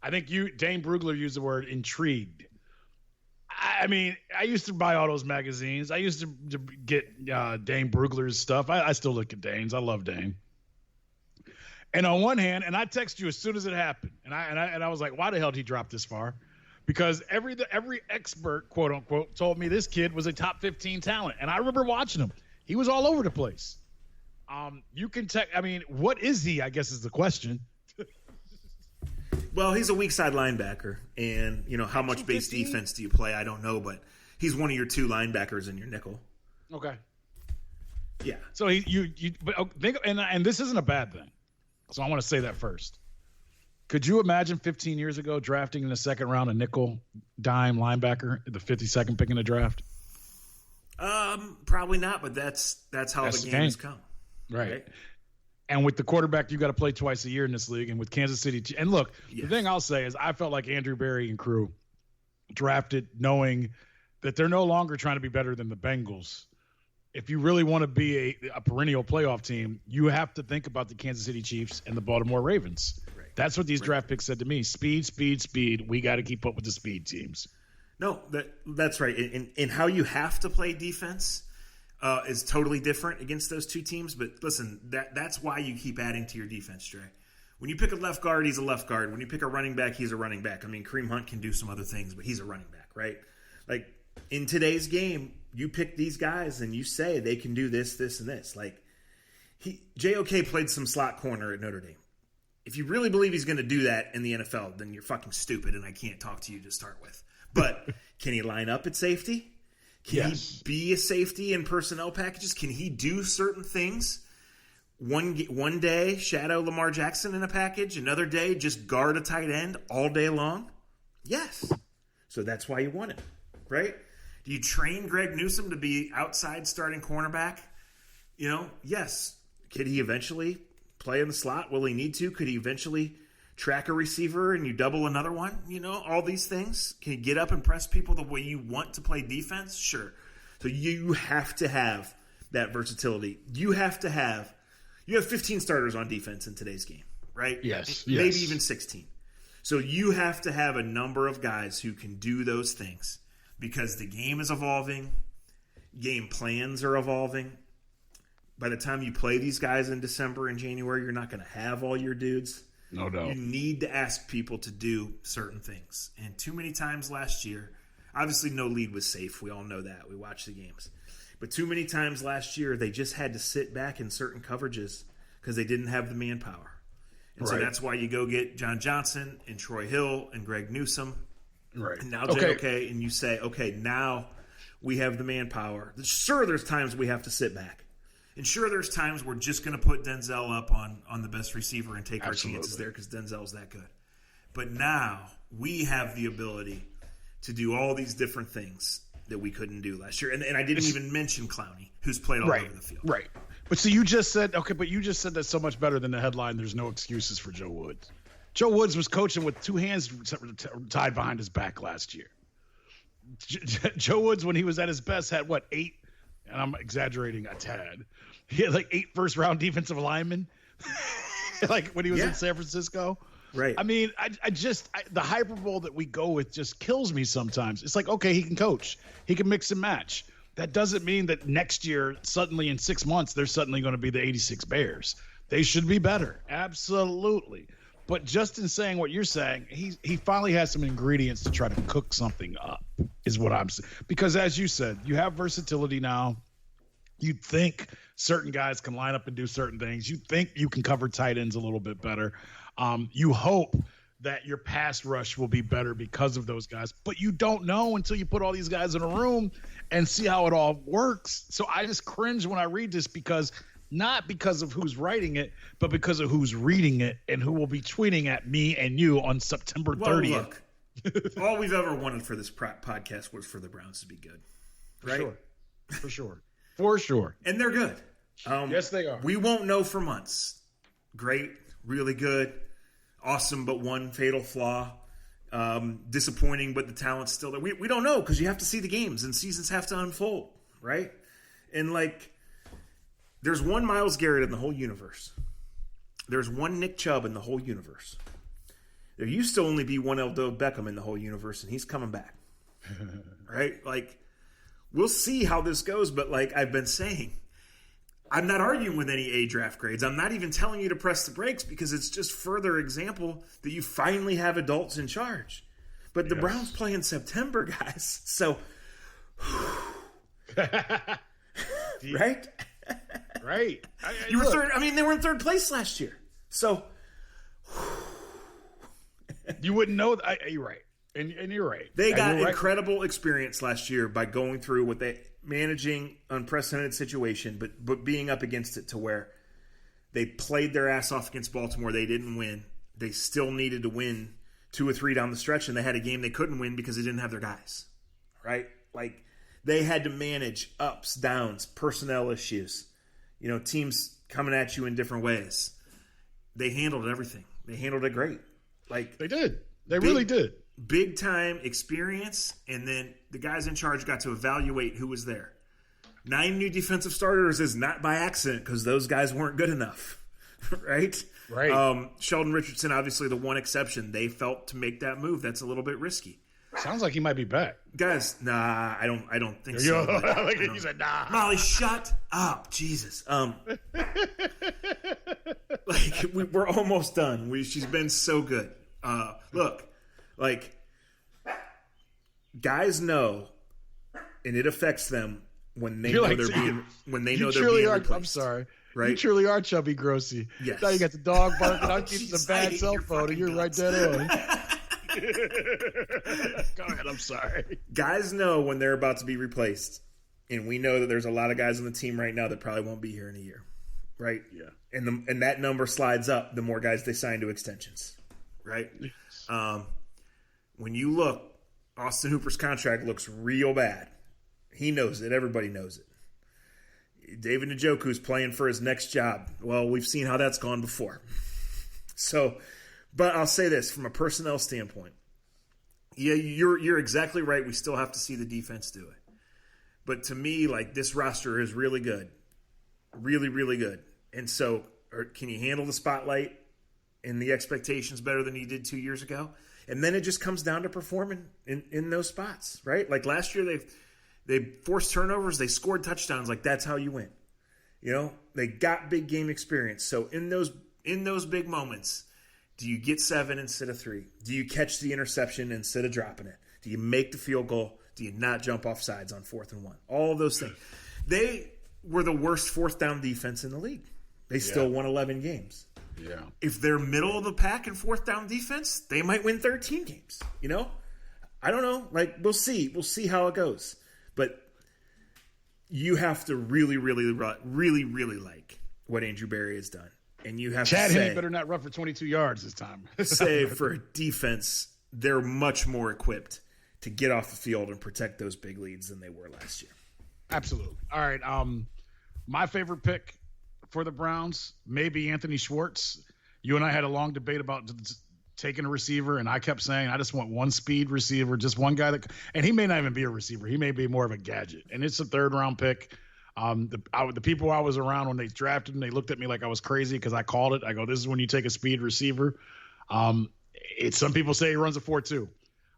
I think Dane Brugler used the word intrigued. I mean, I used to buy all those magazines. I used to get Dane Brugler's stuff. I still look at Dane's. I love Dane. And on one hand, and I text you as soon as it happened, and I was like, why the hell did he drop this far? Because every expert, quote unquote, told me this kid was a top 15 talent, and I remember watching him. He was all over the place. You can I mean, what is he? I guess is the question. Well, he's a weak side linebacker, and how much base defense do you play? I don't know, but he's one of your two linebackers in your nickel. Okay. Yeah. So and this isn't a bad thing. So I want to say that first. Could you imagine 15 years ago drafting in the second round a nickel dime linebacker, the 52nd pick in the draft? Probably not, but that's how the game has come. Right. And with the quarterback, you got to play twice a year in this league. And with Kansas City, and look, The thing I'll say is I felt like Andrew Berry and crew drafted knowing that they're no longer trying to be better than the Bengals. If you really want to be a perennial playoff team, you have to think about the Kansas City Chiefs and the Baltimore Ravens. Right. That's what these draft picks said to me. Speed, speed, speed. We got to keep up with the speed teams. No, that's right. And how you have to play defense is totally different against those two teams. But listen, that's why you keep adding to your defense, Dre. When you pick a left guard, he's a left guard. When you pick a running back, he's a running back. I mean, Kareem Hunt can do some other things, but he's a running back, right? Like, in today's game, you pick these guys and you say they can do this, this, and this. Like, JOK played some slot corner at Notre Dame. If you really believe he's going to do that in the NFL, then you're fucking stupid, and I can't talk to you to start with. But can he line up at safety? Can he be a safety in personnel packages? Can he do certain things? One day, shadow Lamar Jackson in a package. Another day, just guard a tight end all day long? Yes. So that's why you want him, right? Do you train Greg Newsome to be outside starting cornerback? Yes. Could he eventually play in the slot? Will he need to? Could he eventually track a receiver and you double another one? All these things. Can he get up and press people the way you want to play defense? Sure. So you have to have that versatility. You have 15 starters on defense in today's game, right? Yes. Maybe even 16. So you have to have a number of guys who can do those things because the game is evolving. Game plans are evolving. By the time you play these guys in December and January, you're not going to have all your dudes. No doubt. You need to ask people to do certain things. And too many times last year, obviously no lead was safe. We all know that. We watched the games. But too many times last year, they just had to sit back in certain coverages because they didn't have the manpower. And so that's why you go get John Johnson and Troy Hill and Greg Newsome. Right. And now JOK, and you say, okay, now we have the manpower. Sure, there's times we have to sit back. And sure, there's times we're just going to put Denzel up on the best receiver and take our chances there because Denzel's that good. But now we have the ability to do all these different things that we couldn't do last year. And I didn't even mention Clowney, who's played all over the field. Right. But so you just said that so much better than the headline, there's no excuses for Joe Woods. Joe Woods was coaching with two hands tied behind his back last year. Joe Woods, when he was at his best, had 8, and I'm exaggerating a tad. He had 8 first-round defensive linemen, like when he was in San Francisco. Right. I mean, the hyperbole that we go with just kills me sometimes. It's like, okay, he can coach. He can mix and match. That doesn't mean that next year, suddenly in 6 months, they're suddenly going to be the 86 Bears. They should be better. Absolutely. But just in saying what you're saying, he finally has some ingredients to try to cook something up, is what I'm saying. Because as you said, you have versatility now. You think certain guys can line up and do certain things. You think you can cover tight ends a little bit better. You hope that your pass rush will be better because of those guys. But you don't know until you put all these guys in a room and see how it all works. So I just cringe when I read this not because of who's writing it, but because of who's reading it and who will be tweeting at me and you on September 30th. Look, all we've ever wanted for this podcast was for the Browns to be good. Right? For sure. For sure. And they're good. Yes, they are. We won't know for months. Great, really good, awesome, but one fatal flaw. Disappointing, but the talent's still there. We don't know because you have to see the games and seasons have to unfold, right? And There's one Myles Garrett in the whole universe. There's one Nick Chubb in the whole universe. There used to only be one Odell Beckham in the whole universe, and he's coming back. Right? Like, we'll see how this goes, but like I've been saying, I'm not arguing with any A draft grades. I'm not even telling you to press the brakes because it's just further example that you finally have adults in charge. But the Browns play in September, guys. So, right? Right. You were third. I mean, they were in third place last year. So, you wouldn't know. You're right. And you're right. They got incredible experience last year by going through what they managing unprecedented situation, but being up against it to where they played their ass off against Baltimore. They didn't win. They still needed to win 2 or 3 down the stretch, and they had a game they couldn't win because they didn't have their guys. Right? Like, they had to manage ups, downs, personnel issues. You know, teams coming at you in different ways. They handled everything. They handled it great. Like, they did. They really did. Big time experience, and then the guys in charge got to evaluate who was there. 9 new defensive starters is not by accident because those guys weren't good enough, right? Right. Sheldon Richardson, obviously the one exception. They felt to make that move. That's a little bit risky. Sounds like he might be back. Guys, nah, I don't think so. Like he said, nah. Molly, shut up, Jesus. Like we're almost done. She's been so good. Look. Like, guys know, and it affects them when they know they're being replaced. I'm sorry. Right? You truly are Chubby Grossy. Yes. Now you got the dog barking. I'm keeping some bad cell phone, and you're right dead on. Go ahead. I'm sorry. Guys know when they're about to be replaced, and we know that there's a lot of guys on the team right now that probably won't be here in a year, right? Yeah. And that number slides up the more guys they sign to extensions, right? When you look, Austin Hooper's contract looks real bad. He knows it. Everybody knows it. David Njoku's playing for his next job. Well, we've seen how that's gone before. So, but I'll say this from a personnel standpoint. Yeah, you're exactly right. We still have to see the defense do it. But to me, like, this roster is really good. Really, really good. And so, can you handle the spotlight and the expectations better than you did 2 years ago? And then it just comes down to performing in those spots, right? Like last year, they forced turnovers, they scored touchdowns. Like, that's how you win. You know, they got big game experience. So in those big moments, do you get 7 instead of 3? Do you catch the interception instead of dropping it? Do you make the field goal? Do you not jump off sides on 4th and 1? All of those things. They were the worst 4th down defense in the league. They still won 11 games. Yeah. If they're middle of the pack in 4th down defense, they might win 13 games. You know? I don't know. Like, we'll see. We'll see how it goes. But you have to really, really, really, really like what Andrew Berry has done. And you have Chad to say, Henne better not run for 22 yards this time. say for defense, they're much more equipped to get off the field and protect those big leads than they were last year. Absolutely. All right. My favorite pick for the Browns, maybe Anthony Schwartz. You and I had a long debate about taking a receiver, and I kept saying I just want one speed receiver, just one guy and he may not even be a receiver. He may be more of a gadget, and it's a 3rd-round pick. The people I was around when they drafted him, they looked at me like I was crazy because I called it. I go, this is when you take a speed receiver. Some people say he runs a 4.2.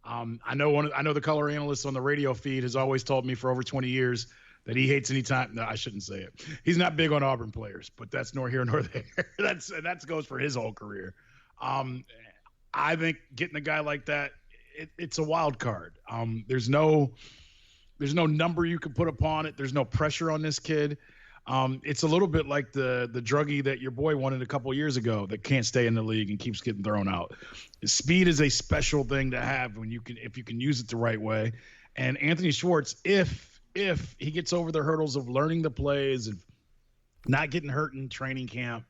I know the color analyst on the radio feed has always told me for over 20 years that he hates any time. No, I shouldn't say it. He's not big on Auburn players, but that's nor here nor there. that goes for his whole career. I think getting a guy like that, it's a wild card. There's no number you can put upon it. There's no pressure on this kid. It's a little bit like the druggie that your boy wanted a couple years ago that can't stay in the league and keeps getting thrown out. Speed is a special thing to have if you can use it the right way. And Anthony Schwartz, if he gets over the hurdles of learning the plays and not getting hurt in training camp,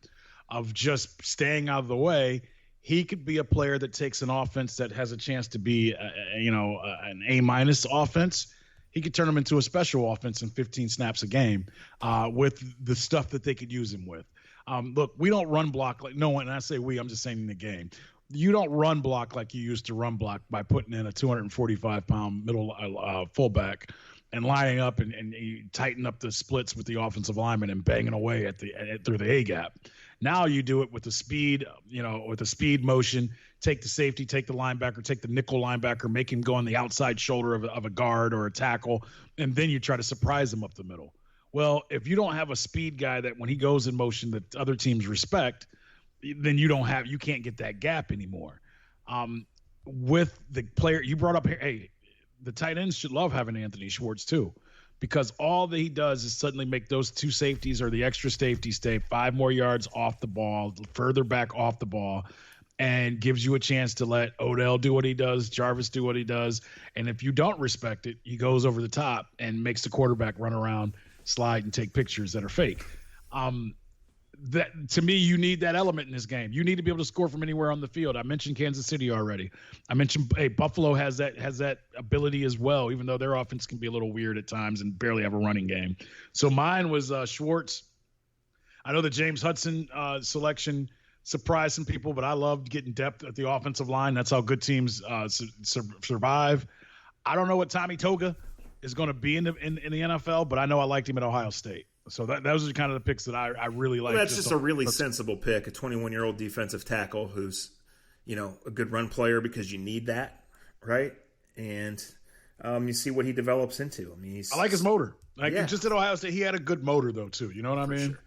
of just staying out of the way, he could be a player that takes an offense that has a chance to be, an A- offense. He could turn them into a special offense in 15 snaps a game with the stuff that they could use him with. Look, we don't run block like no one. And I say we, I'm just saying in the game. You don't run block like you used to run block by putting in a 245-pound middle fullback and lining up and you tighten up the splits with the offensive lineman and banging away through the A gap. Now you do it with the speed, with the speed motion. Take the safety, take the linebacker, take the nickel linebacker, make him go on the outside shoulder of a guard or a tackle, and then you try to surprise him up the middle. Well, if you don't have a speed guy that when he goes in motion that other teams respect, then you can't get that gap anymore. With the player you brought up here, hey, the tight ends should love having Anthony Schwartz too, because all that he does is suddenly make those two safeties or the extra safety stay 5 more yards off the ball, further back off the ball, and gives you a chance to let Odell do what he does, Jarvis do what he does. And if you don't respect it, he goes over the top and makes the quarterback run around, slide, and take pictures that are fake. That to me, you need that element in this game. You need to be able to score from anywhere on the field. I mentioned Kansas City already. I mentioned Buffalo has that ability as well, even though their offense can be a little weird at times and barely have a running game. So mine was Schwartz. I know the James Hudson selection surprised some people, but I loved getting depth at the offensive line. That's how good teams survive. I don't know what Tommy Toga is going to be in the NFL, but I know I liked him at Ohio State. So those are kind of the picks that I really like. Well, that's just a really sensible pick, a 21-year-old defensive tackle who's, a good run player because you need that, right? And you see what he develops into. I mean, I like his motor. Just at Ohio State, he had a good motor though too. You know what I mean? Sure.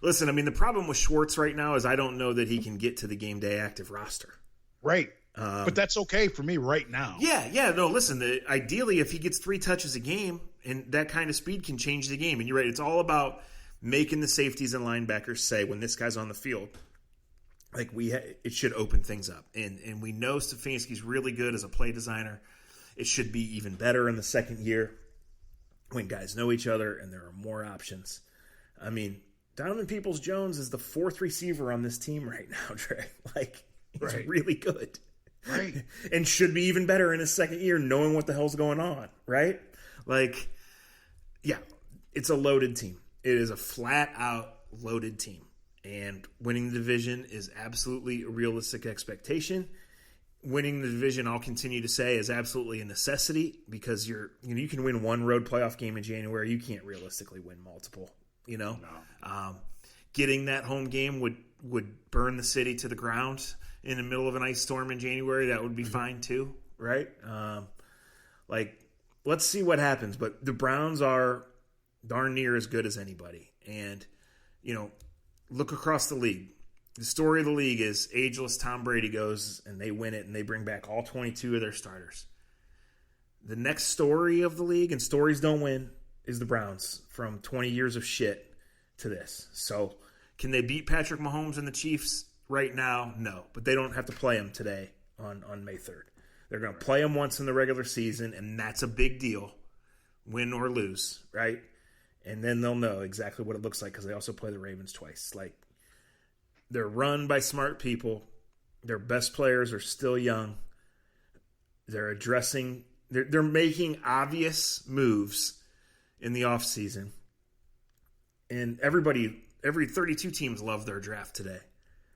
Listen, the problem with Schwartz right now is I don't know that he can get to the game day active roster. Right. But that's okay for me right now. Yeah. No, listen, ideally if he gets 3 touches a game, and that kind of speed can change the game. And you're right, it's all about making the safeties and linebackers say when this guy's on the field, like it should open things up. And we know Stefanski's really good as a play designer. It should be even better in the second year when guys know each other and there are more options. I mean, Donovan Peoples-Jones is the 4th receiver on this team right now, Trey. He's really good. Right. And should be even better in his second year knowing what the hell's going on, right? It's a loaded team. It is a flat-out loaded team. And winning the division is absolutely a realistic expectation. Winning the division, I'll continue to say, is absolutely a necessity because you can win one road playoff game in January. You can't realistically win multiple, No. Getting that home game would burn the city to the ground in the middle of an ice storm in January. That would be fine too, right? Let's see what happens. But the Browns are darn near as good as anybody. And, look across the league. The story of the league is ageless Tom Brady goes and they win it and they bring back all 22 of their starters. The next story of the league, and stories don't win, is the Browns from 20 years of shit to this. So can they beat Patrick Mahomes and the Chiefs right now? No, but they don't have to play them today on May 3rd. They're going to play them once in the regular season, and that's a big deal, win or lose, right? And then they'll know exactly what it looks like because they also play the Ravens twice. They're run by smart people. Their best players are still young. They're making obvious moves in the offseason. And every 32 teams love their draft today.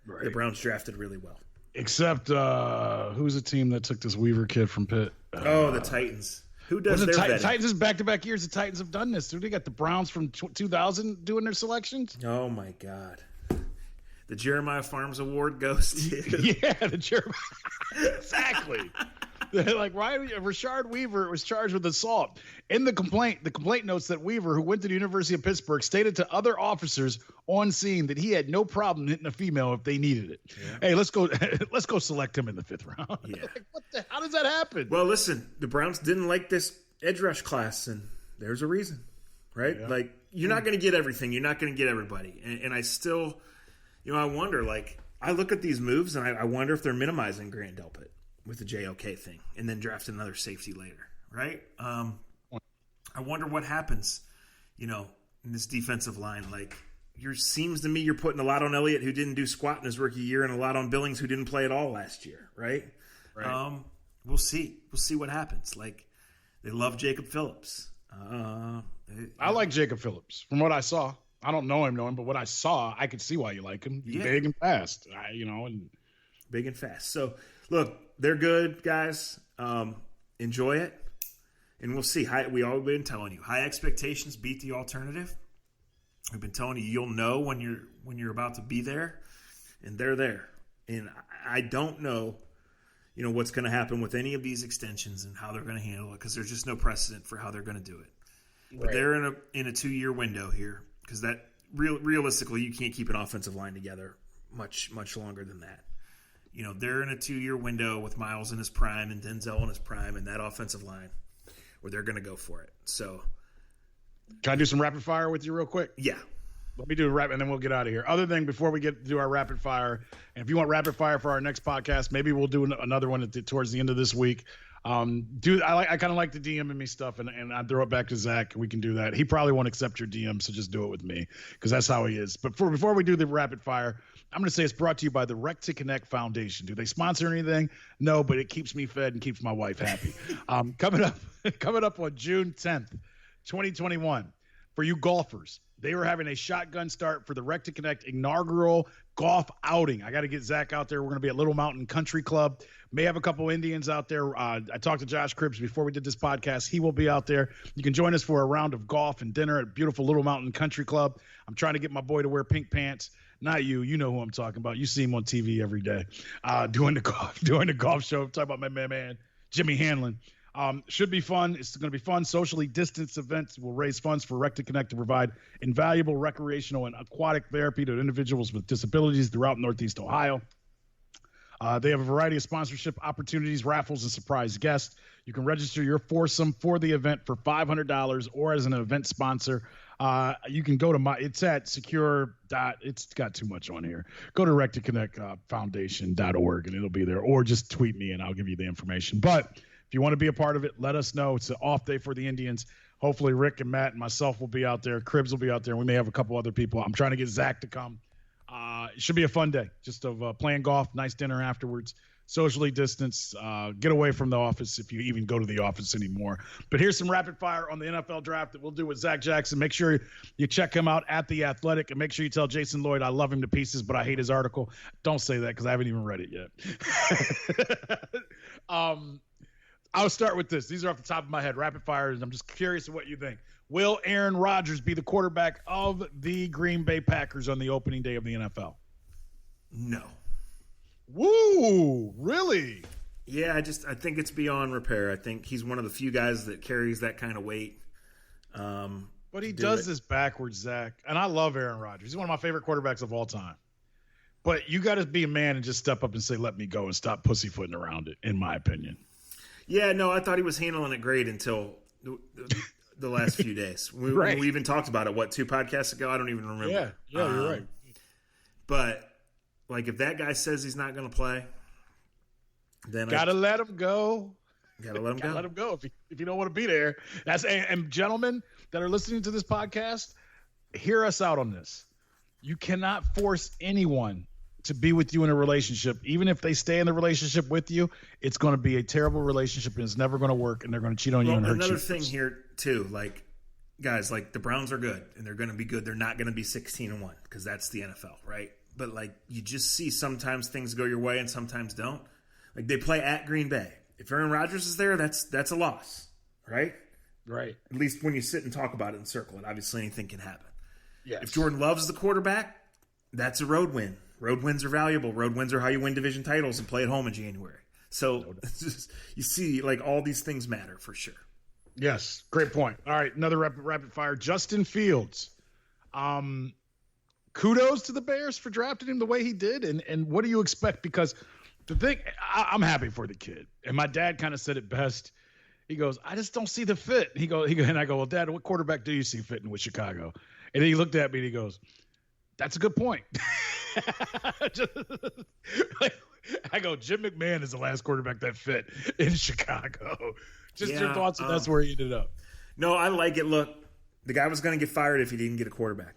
Right. The Browns drafted really well. Except who's the team that took this Weaver kid from Pitt? The Titans. Who does their vetting? Titans is back-to-back years. The Titans have done this. They got the Browns from 2000 doing their selections. Oh, my God. The Jeremiah Farms Award goes to... Yeah, the Jeremiah... Exactly. Rashard Weaver was charged with assault. In the complaint notes that Weaver, who went to the University of Pittsburgh, stated to other officers on scene that he had no problem hitting a female if they needed it. Yeah. Hey, let's go select him in the 5th round. Yeah. How does that happen? Well, listen, the Browns didn't like this edge rush class, and there's a reason, right? Yeah. You're not going to get everything. You're not going to get everybody. And I still, I wonder, I look at these moves, and I wonder if they're minimizing Grant Delpit with the JOK thing and then draft another safety later, right? I wonder what happens, in this defensive line. Seems to me you're putting a lot on Elliott, who didn't do squat in his rookie year, and a lot on Billings, who didn't play at all last year, right? We'll see. We'll see what happens. They love Jacob Phillips. I like Jacob Phillips from what I saw. I don't know him, but what I saw, I could see why you like him. He's big and fast, and big and fast. So, look, they're good, guys. Enjoy it. and we'll see. We all been telling you, high expectations beat the alternative. We've been telling you, you'll know when you're about to be there, and they're there. And I don't know, what's going to happen with any of these extensions and how they're going to handle it, because there's just no precedent for how they're going to do it. But they're in a 2-year window here, because that realistically you can't keep an offensive line together much longer than that. They're in a 2-year window with Miles in his prime and Denzel in his prime, and that offensive line where they're going to go for it. So, can I do some rapid fire with you real quick? Yeah. Let me do a rap, and then we'll get out of here. Other thing, before we get to do our rapid fire, and if you want rapid fire for our next podcast, maybe we'll do another one towards the end of this week. I kind of like the DMing me stuff, and I throw it back to Zach. We can do that. He probably won't accept your DM, so just do it with me, because that's how he is. But before we do the rapid fire, I'm going to say it's brought to you by the Rec to Connect Foundation. Do they sponsor anything? No, but it keeps me fed and keeps my wife happy. Coming up on June 10th, 2021, for you golfers, they were having a shotgun start for the Rec to Connect inaugural golf outing. I got to get Zach out there. We're going to be at Little Mountain Country Club. May have a couple Indians out there. I talked to Josh Cribbs before we did this podcast. He will be out there. You can join us for a round of golf and dinner at beautiful Little Mountain Country Club. I'm trying to get my boy to wear pink pants. Not you. You know who I'm talking about. You see him on TV every day doing the golf show. I'm talking about my man, Jimmy Hanlon. Should be fun. It's going to be fun. Socially distanced events will raise funds for Rec to Connect to provide invaluable recreational and aquatic therapy to individuals with disabilities throughout Northeast Ohio. They have a variety of sponsorship opportunities, raffles, and surprise guests. You can register your foursome for the event for $500 or as an event sponsor. You can go to it's at secure. It's got too much on here. Go to rectoconnectfoundation.org and it'll be there, or just tweet me and I'll give you the information. But if you want to be a part of it, let us know. It's an off day for the Indians. Hopefully Rick and Matt and myself will be out there. Cribbs will be out there. We may have a couple other people. I'm trying to get Zach to come. It should be a fun day, just of playing golf, nice dinner afterwards, socially distanced, get away from the office if you even go to the office anymore. But here's some rapid fire on the NFL draft that we'll do with Zach Jackson. Make sure you check him out at The Athletic, and make sure you tell Jason Lloyd I love him to pieces, but I hate his article. Don't say that because I haven't even read it yet. I'll start with this. These are off the top of my head, rapid fire, and I'm just curious of what you think. Will Aaron Rodgers be the quarterback of the Green Bay Packers on the opening day of the NFL? No. Woo! Really? Yeah, I think it's beyond repair. I think he's one of the few guys that carries that kind of weight. But he does this backwards, Zach. And I love Aaron Rodgers. He's one of my favorite quarterbacks of all time. But you got to be a man and just step up and say, let me go, and stop pussyfooting around it, in my opinion. Yeah, no, I thought he was handling it great until the last few days. We even talked about it, 2 podcasts ago? I don't even remember. Yeah, you're right. But, if that guy says he's not going to play, then Gotta let him go. Gotta let him go. Let him go if you don't want to be there. And gentlemen that are listening to this podcast, hear us out on this. You cannot force anyone to be with you in a relationship. Even if they stay in the relationship with you, it's going to be a terrible relationship and it's never going to work, and they're going to cheat on you and hurt you. Another thing here too, guys, the Browns are good and they're going to be good. They're not going to be 16-1 because that's the NFL, right? But you just see sometimes things go your way and sometimes don't. They play at Green Bay. If Aaron Rodgers is there, that's a loss, right? Right. At least when you sit and talk about it and circle it. Obviously anything can happen. Yes. If Jordan Love's the quarterback, that's a road win. Road wins are valuable. Road wins are how you win division titles and play at home in January. So you see, all these things matter for sure. Yes, great point. All right, another rapid fire. Justin Fields. Kudos to the Bears for drafting him the way he did. And what do you expect? Because the thing, I'm happy for the kid. And my dad kind of said it best. He goes, I just don't see the fit. And I go, well, Dad, what quarterback do you see fitting with Chicago? And he looked at me and he goes, that's a good point. I go, Jim McMahon is the last quarterback that fit in Chicago. Your thoughts on that's where he ended up. No, I like it. Look, the guy was going to get fired if he didn't get a quarterback.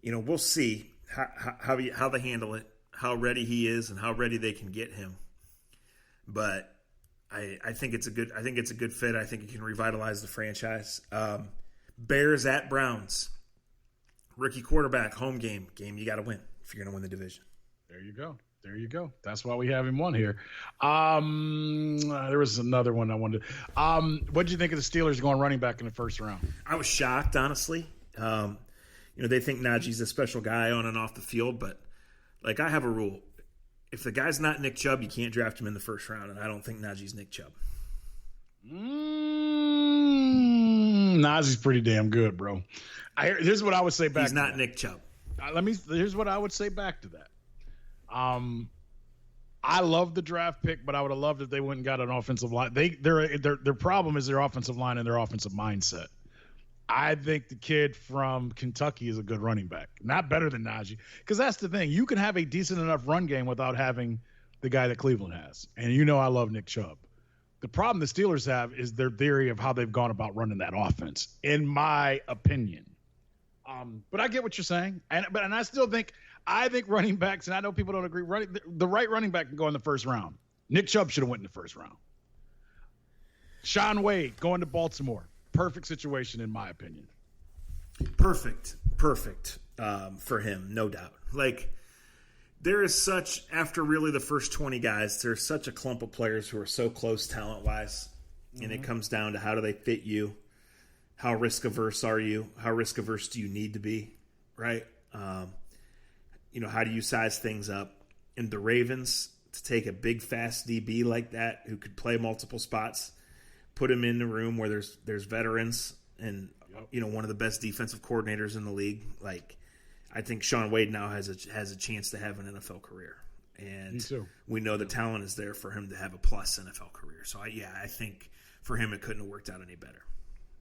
We'll see how they handle it, how ready he is, and how ready they can get him. But I think it's a good fit. I think it can revitalize the franchise. Bears at Browns. Rookie quarterback, home game you got to win if you're going to win the division. There you go. There you go. That's why we have him on here. There was another one I wanted. What did you think of the Steelers going running back in the first round? I was shocked, honestly. They think Najee's a special guy on and off the field, but like I have a rule: if the guy's not Nick Chubb, you can't draft him in the first round, and I don't think Najee's Nick Chubb. Najee's pretty damn good, bro. Here's what I would say back. He's not Nick Chubb. Here's what I would say back to that. I love the draft pick, but I would have loved if they went and got an offensive line. Their problem is their offensive line and their offensive mindset. I think the kid from Kentucky is a good running back. Not better than Najee. Because that's the thing. You can have a decent enough run game without having the guy that Cleveland has. And I love Nick Chubb. The problem the Steelers have is their theory of how they've gone about running that offense, in my opinion. But I get what you're saying. And I still think running backs, and I know people don't agree, the right running back can go in the first round. Nick Chubb should have went in the first round. Shaun Wade going to Baltimore. Perfect situation, in my opinion. Perfect for him, no doubt. Like, there is such, after really the first 20 guys, there's such a clump of players who are so close talent-wise, and it comes down to how do they fit you, how risk-averse are you, how risk-averse do you need to be, right? How do you size things up? And the Ravens, to take a big, fast DB like that who could play multiple spots, put him in the room where there's veterans and one of the best defensive coordinators in the league. Like, I think Shaun Wade now has a chance to have an NFL career, and we know the talent is there for him to have a plus NFL career. So I think for him it couldn't have worked out any better.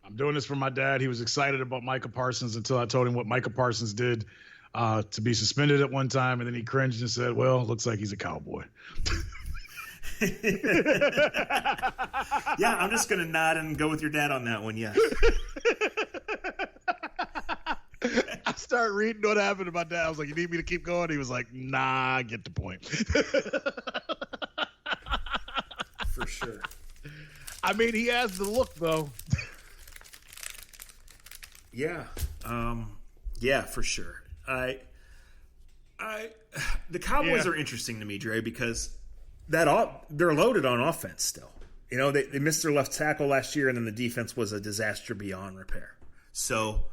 I'm doing this for my dad. He was excited about Micah Parsons until I told him what Micah Parsons did to be suspended at one time, and then he cringed and said, "Well, looks like he's a cowboy." Yeah, I'm just going to nod and go with your dad on that one, yeah. I started reading what happened to my dad. I was like, "You need me to keep going?" He was like, "Nah, I get the point." For sure. I mean, he has the look, though. Yeah. Yeah, for sure. The Cowboys are interesting to me, Dre, because they're loaded on offense still. They missed their left tackle last year, and then the defense was a disaster beyond repair. So,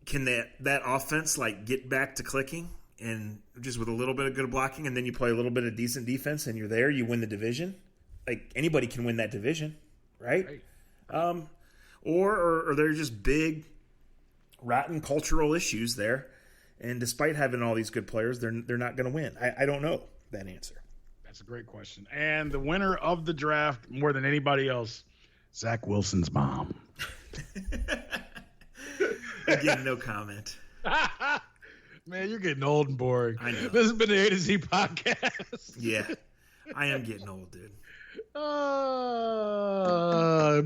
can that offense get back to clicking, and just with a little bit of good blocking, and then you play a little bit of decent defense, and you're there, you win the division? Like, anybody can win that division, right? Or they're just big, rotten cultural issues there. And despite having all these good players, they're not going to win. I don't know that answer. That's a great question. And the winner of the draft, more than anybody else, Zach Wilson's mom. Again, no comment. Man, you're getting old and boring. I know. This has been the A to Z podcast. Yeah, I am getting old, dude.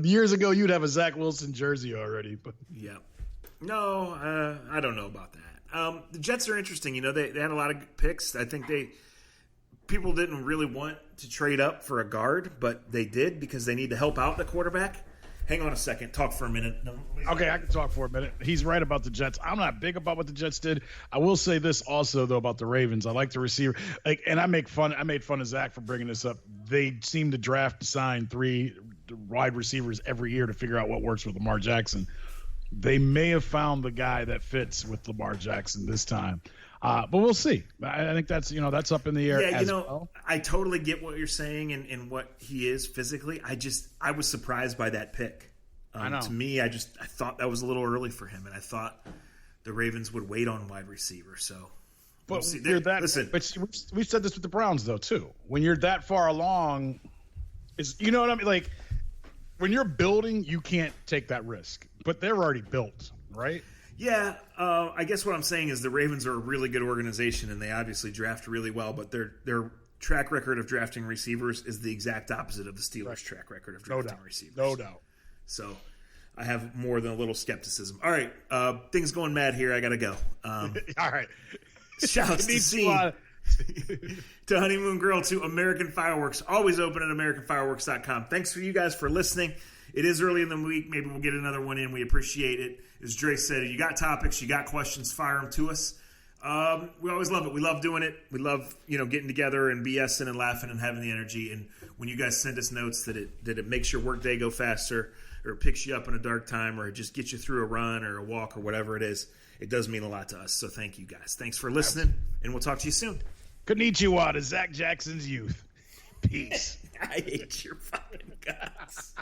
Years ago, you'd have a Zach Wilson jersey already. But yeah. No, I don't know about that. The Jets are interesting. They had a lot of picks. I think people didn't really want to trade up for a guard, but they did because they need to help out the quarterback. Hang on a second. Talk for a minute. Okay, I can talk for a minute. He's right about the Jets. I'm not big about what the Jets did. I will say this also, though, about the Ravens. I like the receiver. And I made fun of Zach for bringing this up. They seem to sign 3 wide receivers every year to figure out what works with Lamar Jackson. They may have found the guy that fits with Lamar Jackson this time. But we'll see. I think that's up in the air. Yeah, well. I totally get what you're saying and what he is physically. I was surprised by that pick. I know. To me, I thought that was a little early for him, and I thought the Ravens would wait on wide receiver. So, but listen, but we've said this with the Browns though too. When you're that far along, you know what I mean? Like when you're building, you can't take that risk. But they're already built, right? Yeah, I guess what I'm saying is the Ravens are a really good organization, and they obviously draft really well. But their track record of drafting receivers is the exact opposite of the Steelers' track record of drafting receivers. No doubt. So I have more than a little skepticism. All right, things going mad here. I got to go. All right. Shouts to Scene, to Honeymoon Grill, to American Fireworks. Always open at AmericanFireworks.com. Thanks for you guys for listening. It is early in the week. Maybe we'll get another one in. We appreciate it. As Dre said, you got topics, you got questions, fire them to us. We always love it. We love doing it. We love, getting together and BSing and laughing and having the energy. And when you guys send us notes that it makes your workday go faster, or it picks you up in a dark time, or it just gets you through a run or a walk or whatever it is, it does mean a lot to us. So thank you guys. Thanks for listening, and we'll talk to you soon. Konnichiwa to Zach Jackson's youth. Peace. I hate your fucking guts.